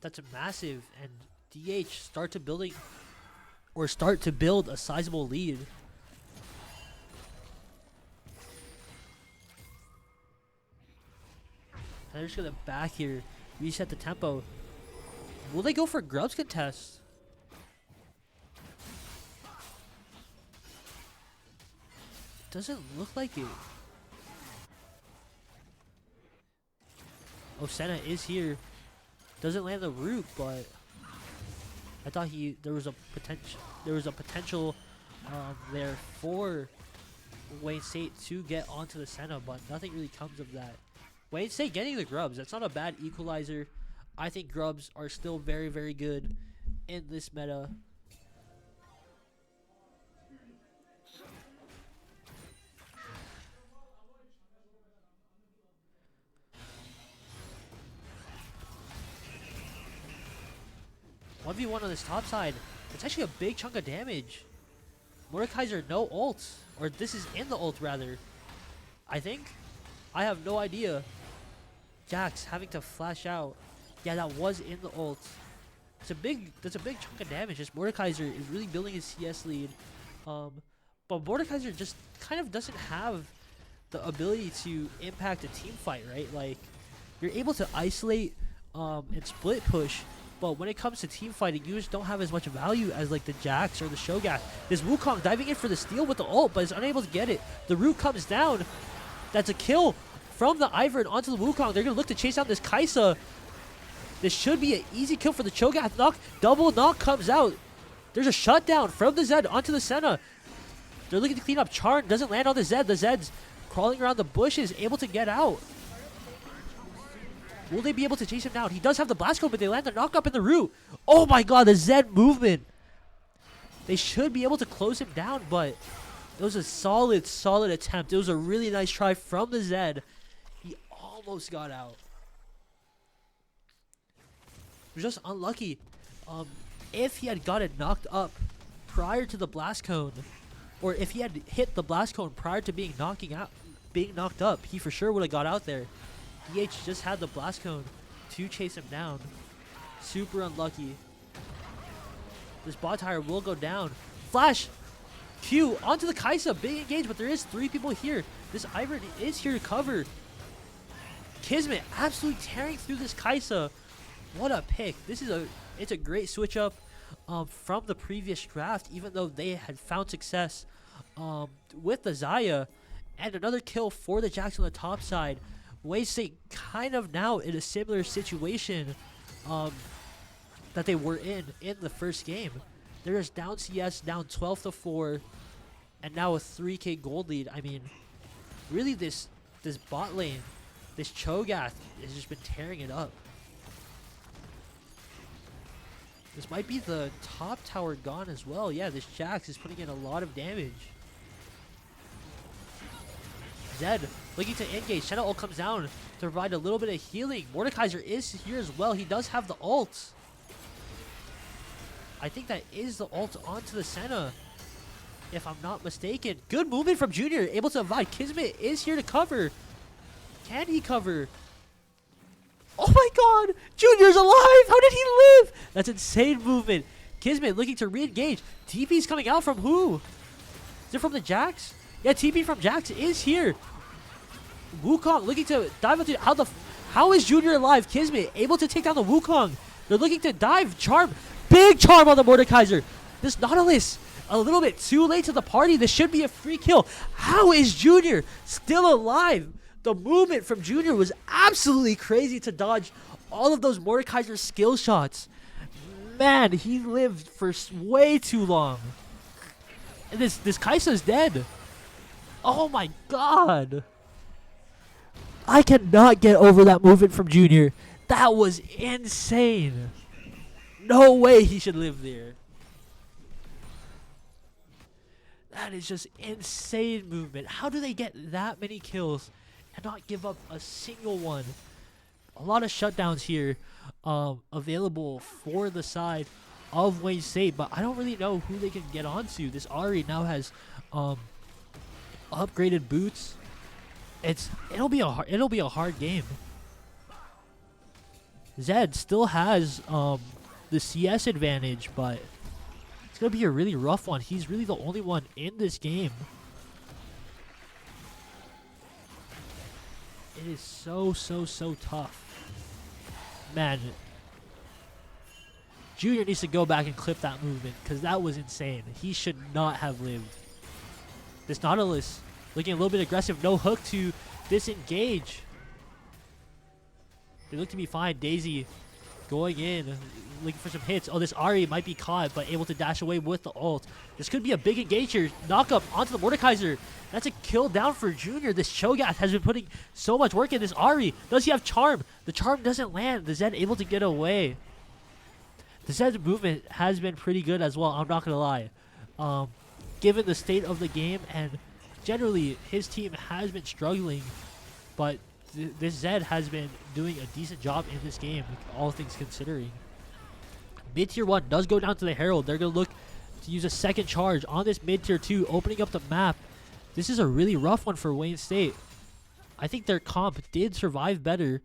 That's massive, and DH start to build a sizable lead. And they're just gonna back here, reset the tempo. Will they go for Grubs contest? Doesn't look like it. Oh, Senna is here. Doesn't land the root, but I thought there was a potential there for Wayne State to get onto the Senna, but nothing really comes of that. Wayne State getting the Grubs, that's not a bad equalizer. I think Grubs are still very, very good in this meta. One v one on this top side. It's actually a big chunk of damage. Mordekaiser no ult, or this is in the ult rather. I think. I have no idea. Jax having to flash out. Yeah, that was in the ult. That's a big chunk of damage. This Mordekaiser is really building his CS lead. But Mordekaiser just kind of doesn't have the ability to impact a team fight, right? Like, you're able to isolate and split push, but when it comes to team fighting, you just don't have as much value as like the Jax or the Shogat. This Wukong diving in for the steal with the ult, but is unable to get it. The root comes down. That's a kill from the Ivern onto the Wukong. They're going to look to chase down this Kaisa. This should be an easy kill for the Cho'Gath. Knock, double knock comes out. There's a shutdown from the Zed onto the Senna. They're looking to clean up. Charn doesn't land on the Zed. The Zed's crawling around the bushes, able to get out. Will they be able to chase him down? He does have the blast code, but they land the knock up in the root. Oh my god, the Zed movement. They should be able to close him down, but it was a solid attempt. It was a really nice try from the Zed. He almost got out. He was just unlucky. If he had gotten knocked up prior to the blast cone, or if he had hit the blast cone prior to being knocked up, he for sure would have got out there. DH just had the blast cone to chase him down. Super unlucky. This bot tire will go down. Flash! Q onto the Kaisa. Big engage, but there is 3 people here. This Ivern is here to cover. Kismet absolutely tearing through this Kaisa. What a pick. It's a great switch up from the previous draft, even though they had found success with the Xayah. And another kill for the Jax on the top side. Wayne State kind of now in a similar situation that they were in the first game. They're just down CS, down 12-4, and now a 3k gold lead. I mean, really this bot lane, this Cho'Gath has just been tearing it up. This might be the top tower gone as well. Yeah, this Jax is putting in a lot of damage. Zed looking to engage. Senna ult comes down to provide a little bit of healing. Mordekaiser is here as well. He does have the ult. I think that is the ult onto the Senna. if I'm not mistaken. Good movement from Junior, able to avoid. Kismet is here to cover. Can he cover? Oh my god! Junior's alive! How did he live? That's insane movement. Kismet looking to re-engage. TP's coming out from who? Is it from the Jax? Yeah, TP from Jax is here. Wukong looking to dive into how is Junior alive? Kismet able to take down the Wukong. They're looking to dive. Charm. Big charm on the Mordekaiser. This Nautilus a little bit too late to the party. This should be a free kill. How is Junior still alive? The movement from Junior was absolutely crazy to dodge all of those Mordekaiser skill shots. Man, he lived for way too long. And this Kai'Sa's dead. Oh my god. I cannot get over that movement from Junior. That was insane. No way he should live there. That is just insane movement. How do they get that many kills and not give up a single one? A lot of shutdowns here available for the side of Wayne State, but I don't really know who they can get onto. This Ari now has upgraded boots. It'll be a hard game. Zed still has the CS advantage, but it's gonna be a really rough one. He's really the only one in this game. It is so tough. Man, Junior needs to go back and clip that movement because that was insane. He should not have lived. This Nautilus looking a little bit aggressive. No hook to disengage. They look to be fine. Daisy going in, looking for some hits. Oh, this Ari might be caught, but able to dash away with the ult. This could be a big engage here. Knock up onto the Mordekaiser. That's a kill down for Junior. This Cho'Gath has been putting so much work in this Ari. Does he have Charm? The Charm doesn't land. The Zed able to get away. The Zed's movement has been pretty good as well, I'm not going to lie. Given the state of the game, and generally his team has been struggling, but this Zed has been doing a decent job in this game, all things considering. Mid-tier 1 does go down to the Herald. They're going to look to use a second charge on this mid-tier 2, opening up the map. This is a really rough one for Wayne State. I think their comp did survive better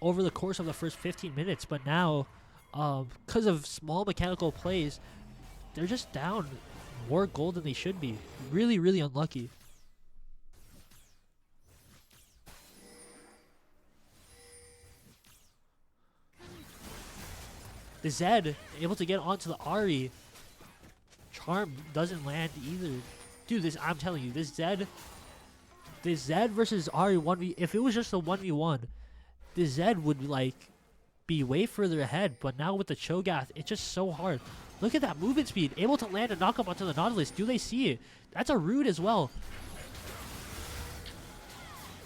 over the course of the first 15 minutes, but now, because of small mechanical plays, they're just down more gold than they should be. Really unlucky. The Zed able to get onto the Ari. Charm doesn't land either. Dude, I'm telling you, this Zed versus Ari 1v, if it was just a 1v1, the Zed would like be way further ahead, but now with the Cho'Gath, it's just so hard. Look at that movement speed, able to land a knock up onto the Nautilus. Do they see it? That's a root as well.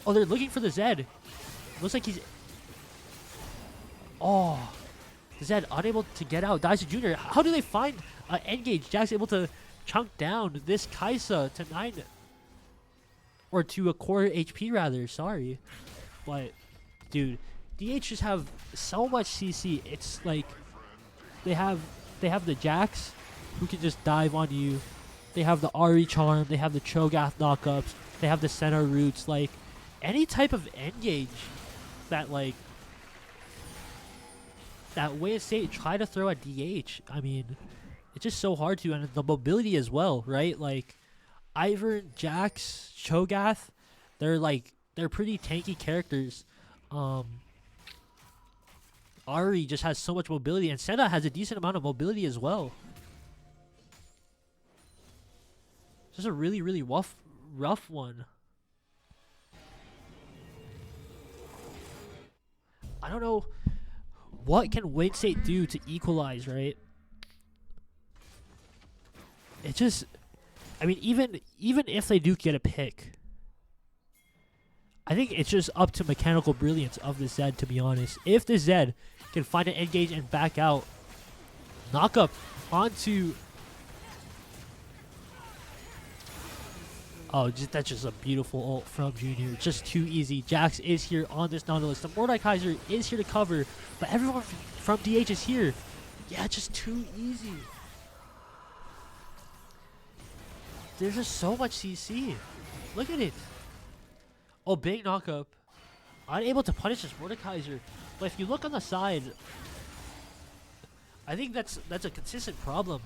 Oh, they're looking for the Zed. Looks like he's... Oh, the Zed unable to get out. Dies to Junior. How do they find Engage? Jack's able to chunk down this Kai'Sa to 9, or to a quarter HP rather, sorry. But, dude, DH just have so much CC. It's like they have the Jax who can just dive on you. They have the Ari Charm. They have the Cho'Gath knockups. They have the center roots. Like any type of Engage that that Wayne State try to throw at DH. I mean, it's just so hard to, and the mobility as well, right? Like Ivern, Jax, Cho'Gath, they're pretty tanky characters. Ari just has so much mobility, and Senna has a decent amount of mobility as well. Just a really rough one. I don't know what can Wayne State do to equalize, right? It just, I mean, even if they do get a pick, I think it's just up to mechanical brilliance of the Zed, to be honest. If the Zed can find an engage and back out, knock up onto... Oh, that's just a beautiful ult from Junior. Just too easy. Jax is here on this Nautilus. The Mordekaiser is here to cover, but everyone from DH is here. Yeah, just too easy. there's just so much CC. Look at it. Oh, big knockup. Unable to punish this Mordekaiser. But if you look on the side, I think that's a consistent problem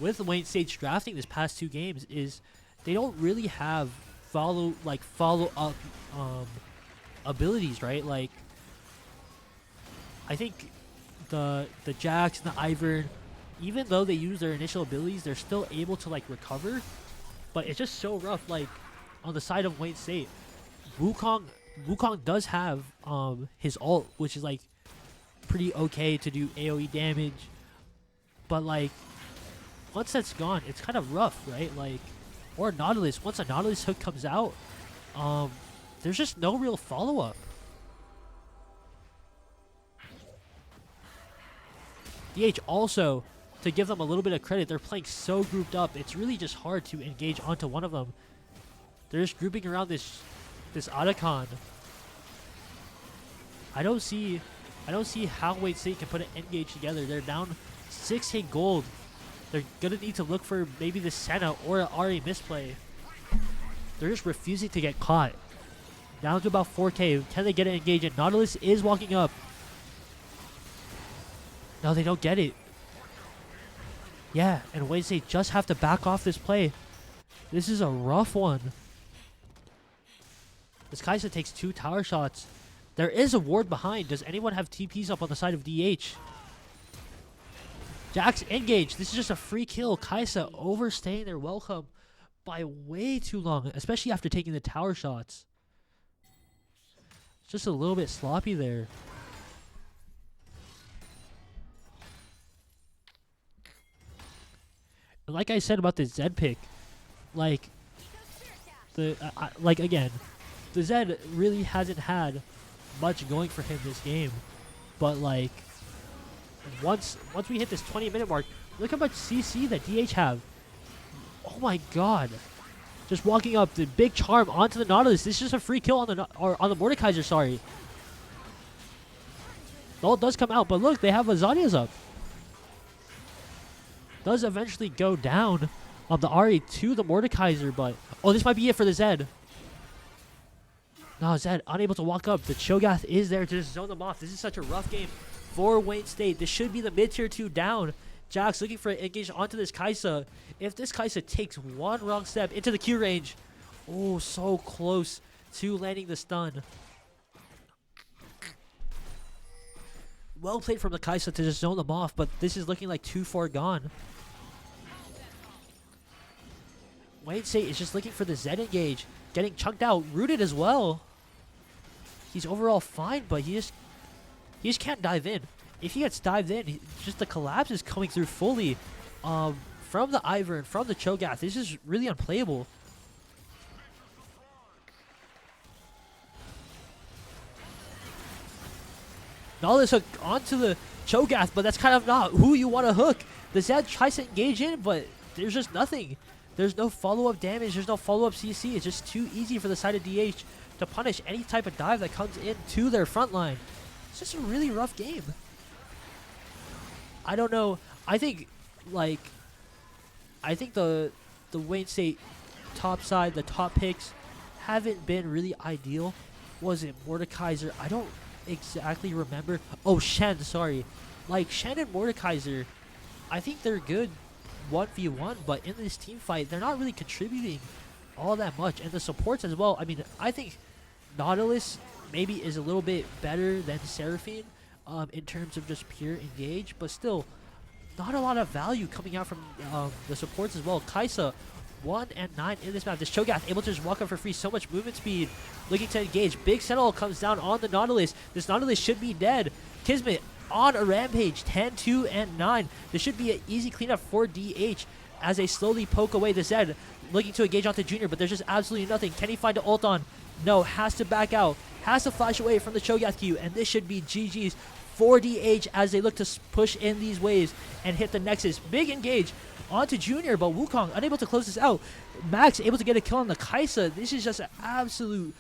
with Wayne State's drafting this past 2 games is they don't really have follow up abilities, right? Like I think the Jax and the Ivern, even though they use their initial abilities, they're still able to like recover. But it's just so rough. Like on the side of Wayne State, Wukong does have his ult, which is like pretty okay to do AoE damage. But like once that's gone, it's kind of rough, right? Like, or Nautilus. Once a Nautilus hook comes out, there's just no real follow-up. DH also, to give them a little bit of credit, they're playing so grouped up. It's really just hard to engage onto one of them. They're just grouping around this Otacon. I don't see how Wayne State can put an engage together. They're down 6k gold. They're gonna need to look for maybe the Senna or an Ari misplay. They're just refusing to get caught. Down to about 4k. Can they get it engaged? And Nautilus is walking up. No, they don't get it. Yeah, and Wayne State just have to back off this play. This is a rough one. This Kai'Sa takes 2 tower shots. There is a ward behind. Does anyone have TPs up on the side of DH? Jax engaged. This is just a free kill. Kai'Sa overstaying their welcome by way too long, especially after taking the tower shots. Just a little bit sloppy there. And like I said about the Zed pick, like again, the Zed really hasn't had much going for him this game, but like once we hit this 20-minute mark, look how much CC that DH have. Oh my god. Just walking up, the big charm onto the Nautilus. This is just a free kill on the Mordekaiser, sorry. The ult does come out, but look, they have Azadia's up. Does eventually go down on the Ari to the Mordekaiser, but oh, this might be it for the Zed. No, Zed unable to walk up. The Cho'Gath is there to just zone them off. This is such a rough game for Wayne State. This should be the mid-tier 2 down. Jax looking for an engage onto this Kai'Sa. If this Kai'Sa takes one wrong step into the Q range, oh, so close to landing the stun. Well played from the Kai'Sa to just zone them off, but this is looking like too far gone. Wayne State is just looking for the Zed engage. Getting chunked out. Rooted as well. He's overall fine, but he just can't dive in. If he gets dived in, just the collapse is coming through fully from the Ivern and from the Cho'Gath. This is really unplayable. Nautilus hook onto the Cho'Gath, but that's kind of not who you want to hook. The Zed tries to engage in, but there's just nothing. There's no follow-up damage. There's no follow-up CC. It's just too easy for the side of DH to punish any type of dive that comes into their front line. It's just a really rough game. I don't know. I think the Wayne State top side, the top picks, haven't been really ideal. Was it Mordekaiser? I don't exactly remember. Oh, Shen, sorry. Like, Shen and Mordekaiser, I think they're good 1v1, but in this team fight, they're not really contributing all that much. And the supports as well. I mean, I think Nautilus maybe is a little bit better than Seraphine in terms of just pure engage, but still not a lot of value coming out from the supports as well. Kai'Sa 1 and 9 in this map. This Cho'Gath able to just walk up for free. So much movement speed. Looking to engage. Big Sentinel comes down on the Nautilus. This Nautilus should be dead. Kismet on a rampage. 10, 2, and 9. This should be an easy cleanup for DH as they slowly poke away the Zed. Looking to engage onto Junior, but there's just absolutely nothing. Can he find an ult on? No. Has to back out. Has to flash away from the Cho'Gath Q. And this should be GG's for DH as they look to push in these waves and hit the Nexus. Big engage onto Junior, but Wukong unable to close this out. Max able to get a kill on the Kai'Sa. This is just an absolute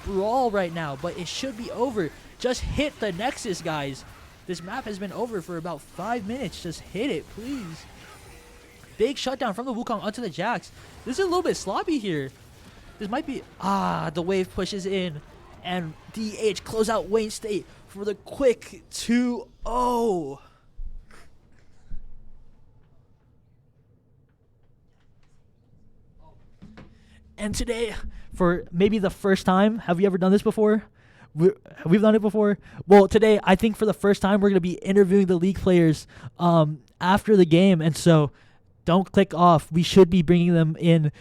brawl right now, but it should be over. Just hit the Nexus, guys. This map has been over for about 5 minutes. Just hit it, please. Big shutdown from the Wukong onto the Jax. This is a little bit sloppy here. This might be... the wave pushes in. And DH close out Wayne State for the quick 2-0. And today, for maybe the first time, have we ever done this before? We've done it before. Well, today, I think for the first time, we're going to be interviewing the league players after the game. And so don't click off. We should be bringing them in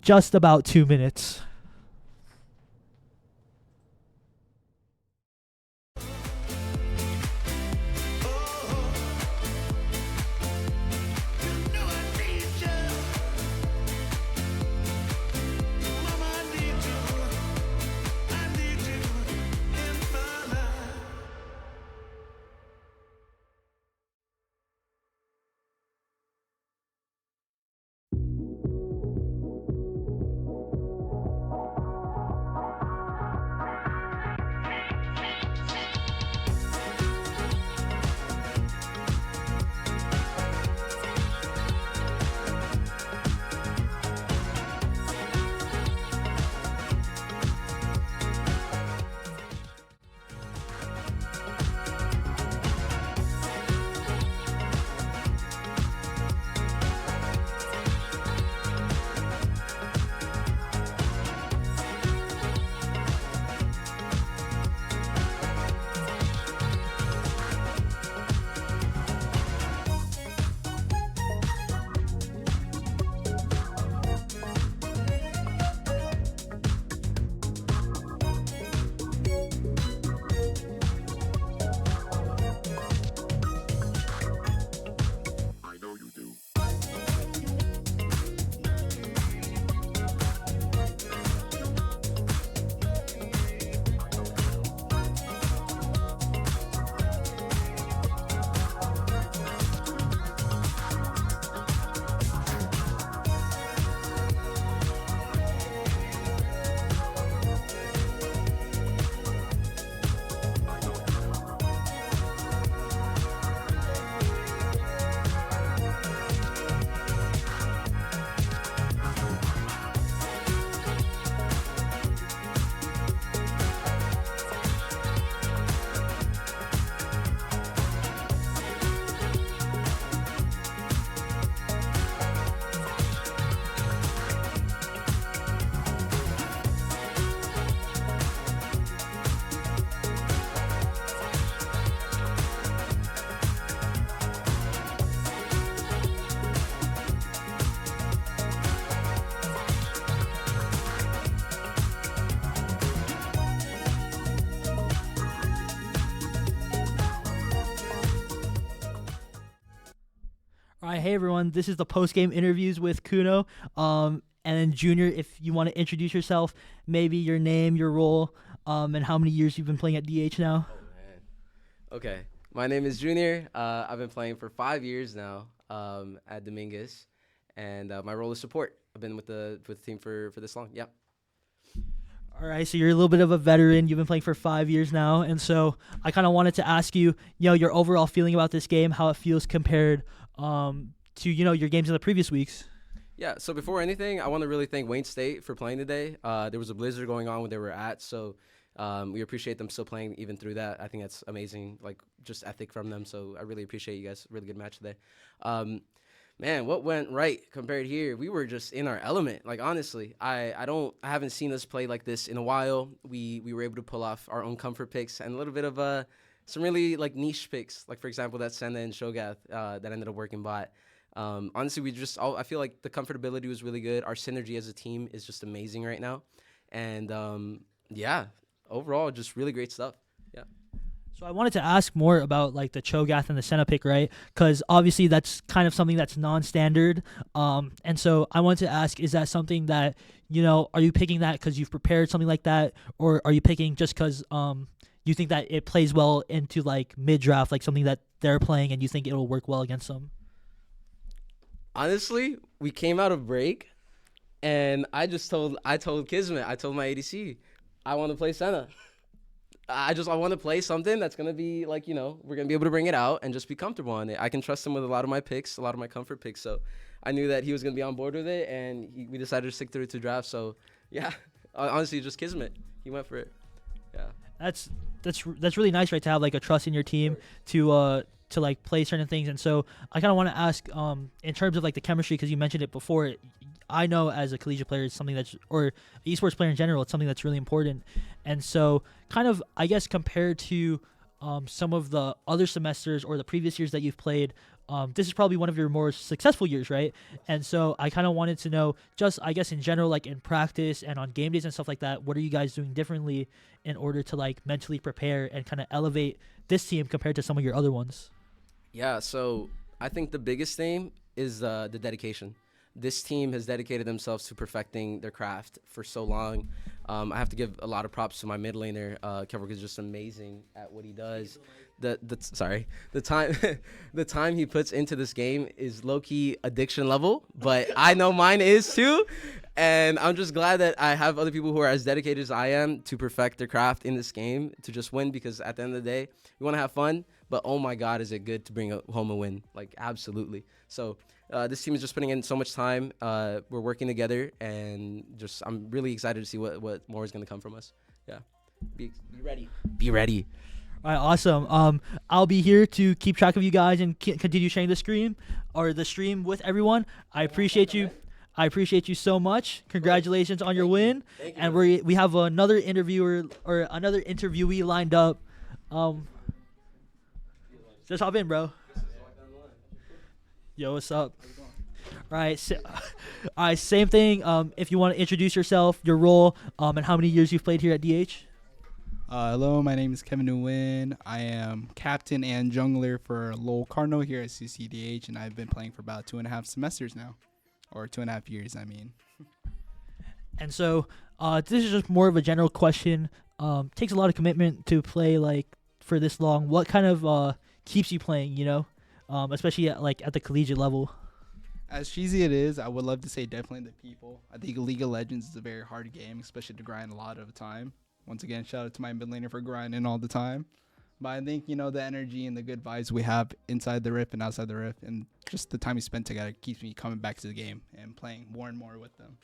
just about 2 minutes. All right, hey everyone, this is the post-game interviews with Kuno. And then Junior, if you want to introduce yourself, maybe your name, your role, and how many years you've been playing at DH now. Oh, man. Okay, my name is Junior. I've been playing for 5 years now at Dominguez, and my role is support. I've been with the team for this long. Yeah. All right, so you're a little bit of a veteran. You've been playing for 5 years now, and so I kind of wanted to ask you, your overall feeling about this game, how it feels compared to your games in the previous weeks. Yeah, so before anything, I want to really thank Wayne State for playing today. There was a blizzard going on where they were at, so we appreciate them still playing even through that. I think that's amazing, just ethic from them, so I really appreciate you guys. Really good match today. Man, what went right compared here? We were just in our element. Honestly, I haven't seen us play like this in a while. We were able to pull off our own comfort picks and a little bit of some really niche picks, for example that Senna and Shogath that ended up working bot. Honestly, I feel like the comfortability was really good. Our synergy as a team is just amazing right now, and yeah, overall just really great stuff. Yeah. So I wanted to ask more about the Cho'Gath and the Senna pick, right? Because obviously that's kind of something that's non-standard. And so I wanted to ask, is that something that, are you picking that because you've prepared something like that? Or are you picking just because you think that it plays well into mid-draft, something that they're playing and you think it'll work well against them? Honestly, we came out of break and I told Kismet, I told my ADC, I want to play Senna. I want to play something that's gonna be like, we're gonna be able to bring it out and just be comfortable on it. I can trust him with a lot of my picks, a lot of my comfort picks. So I knew that he was gonna be on board with it, and we decided to stick through it to draft. So yeah, honestly, just kismet. He went for it. Yeah. That's really nice, right? To have like a trust in your team to like play certain things. And so I kind of want to ask, in terms of like the chemistry, because you mentioned it before. I know as a collegiate player, it's something or esports player in general, it's something that's really important. And so kind of, I guess, compared to some of the other semesters or the previous years that you've played, this is probably one of your more successful years, right? And so I kind of wanted to know, just I guess in general, like in practice and on game days and stuff like that, what are you guys doing differently in order to like mentally prepare and kind of elevate this team compared to some of your other ones? Yeah, so I think the biggest thing is the dedication. This team has dedicated themselves to perfecting their craft for so long. I have to give a lot of props to my mid laner. Kevin is just amazing at what he does. The time he puts into this game is low-key addiction level, but I know mine is too. And I'm just glad that I have other people who are as dedicated as I am to perfect their craft in this game to just win, because at the end of the day, we want to have fun, but oh my God, is it good to bring home a win. Like, absolutely. So this team is just putting in so much time. We're working together, and just I'm really excited to see what more is going to come from us. Yeah. Be ready. Be ready. All right, awesome. I'll be here to keep track of you guys and continue sharing the stream with everyone. I appreciate you. I appreciate you so much. Congratulations on your win. Thank you. And we have another interviewee lined up. Just hop in, bro. Yo, what's up? All right, same thing. If you want to introduce yourself, your role, and how many years you've played here at DH. Hello, my name is Kevin Nguyen. I am captain and jungler for Lowell Cardinal here at CSUDH, and I've been playing for about 2.5 semesters now, or 2.5 years, I mean. And so this is just more of a general question. Takes a lot of commitment to play like for this long. What kind of keeps you playing, especially at the collegiate level? As cheesy it is, I would love to say definitely the people. I think League of Legends is a very hard game, especially to grind a lot of the time. Once again, shout out to my mid laner for grinding all the time. But I think, the energy and the good vibes we have inside the Rift and outside the Rift, and just the time we spend together keeps me coming back to the game and playing more and more with them.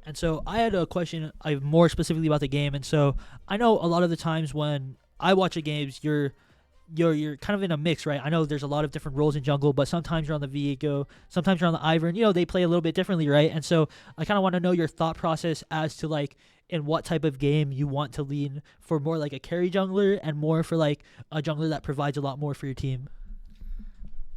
And so I had a question more specifically about the game. And so I know a lot of the times when I watch the games, you're kind of in a mix, right? I know there's a lot of different roles in jungle, but sometimes you're on the Viego, sometimes you're on the Ivern. They play a little bit differently, right? And so I kind of want to know your thought process as to like in what type of game you want to lean for, more like a carry jungler and more for like a jungler that provides a lot more for your team.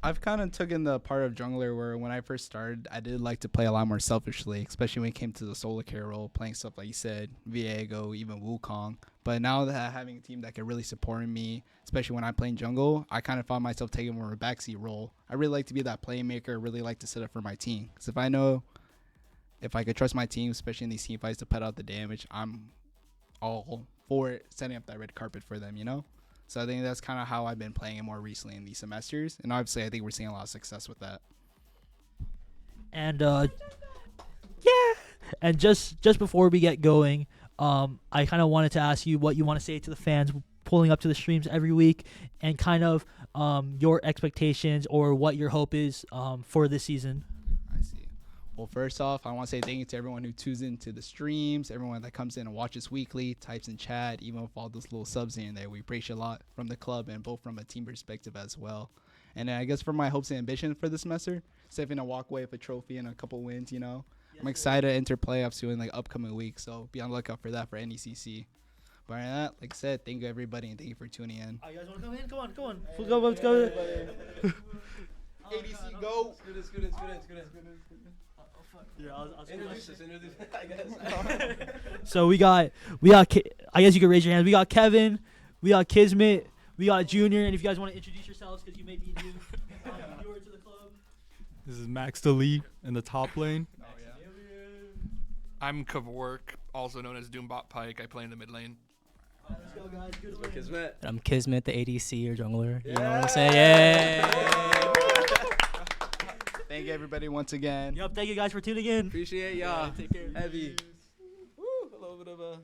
I've kind of taken the part of jungler where when I first started, I did like to play a lot more selfishly, especially when it came to the solo carry role, playing stuff like you said, Viego, even Wukong. But now that having a team that can really support me, especially when I'm playing jungle, I kind of found myself taking more of a backseat role. I really like to be that playmaker, really like to set up for my team. Because if I know if I could trust my team, especially in these team fights, to put out the damage, I'm all for it, setting up that red carpet for them, So I think that's kind of how I've been playing it more recently in these semesters. And obviously, I think we're seeing a lot of success with that. And, and just before we get going, I kind of wanted to ask you what you want to say to the fans pulling up to the streams every week, and kind of your expectations or what your hope is for this season. I see. Well, first off, I want to say thank you to everyone who tunes into the streams, everyone that comes in and watches weekly, types in chat, even with all those little subs in there. We appreciate a lot from the club and both from a team perspective as well. And I guess for my hopes and ambitions for this semester, saving a walk away with a trophy and a couple wins, I'm excited to enter playoffs in like upcoming weeks, so be on the lookout for that for NECC. But that, like I said, thank you everybody and thank you for tuning in. You guys want to come in? Come on. Let's go. ADC, go. Let's do this. Yeah, I'll Introduce us, I guess. So we got I guess you can raise your hands. We got Kevin, we got Kismet, we got Junior, and if you guys want to introduce yourselves, because you may be new newer to the club. This is Max DeLee in the top lane. Oh, yeah. I'm Kavork, also known as Doombot Pike. I play in the mid lane. All right, let's go, guys. Good win. Kismet. I'm Kismet, the ADC or jungler. You know what I'm saying? Yeah. Thank you everybody once again. Yep, thank you guys for tuning in. Appreciate y'all. Take care. Heavy. Woo, a little bit of a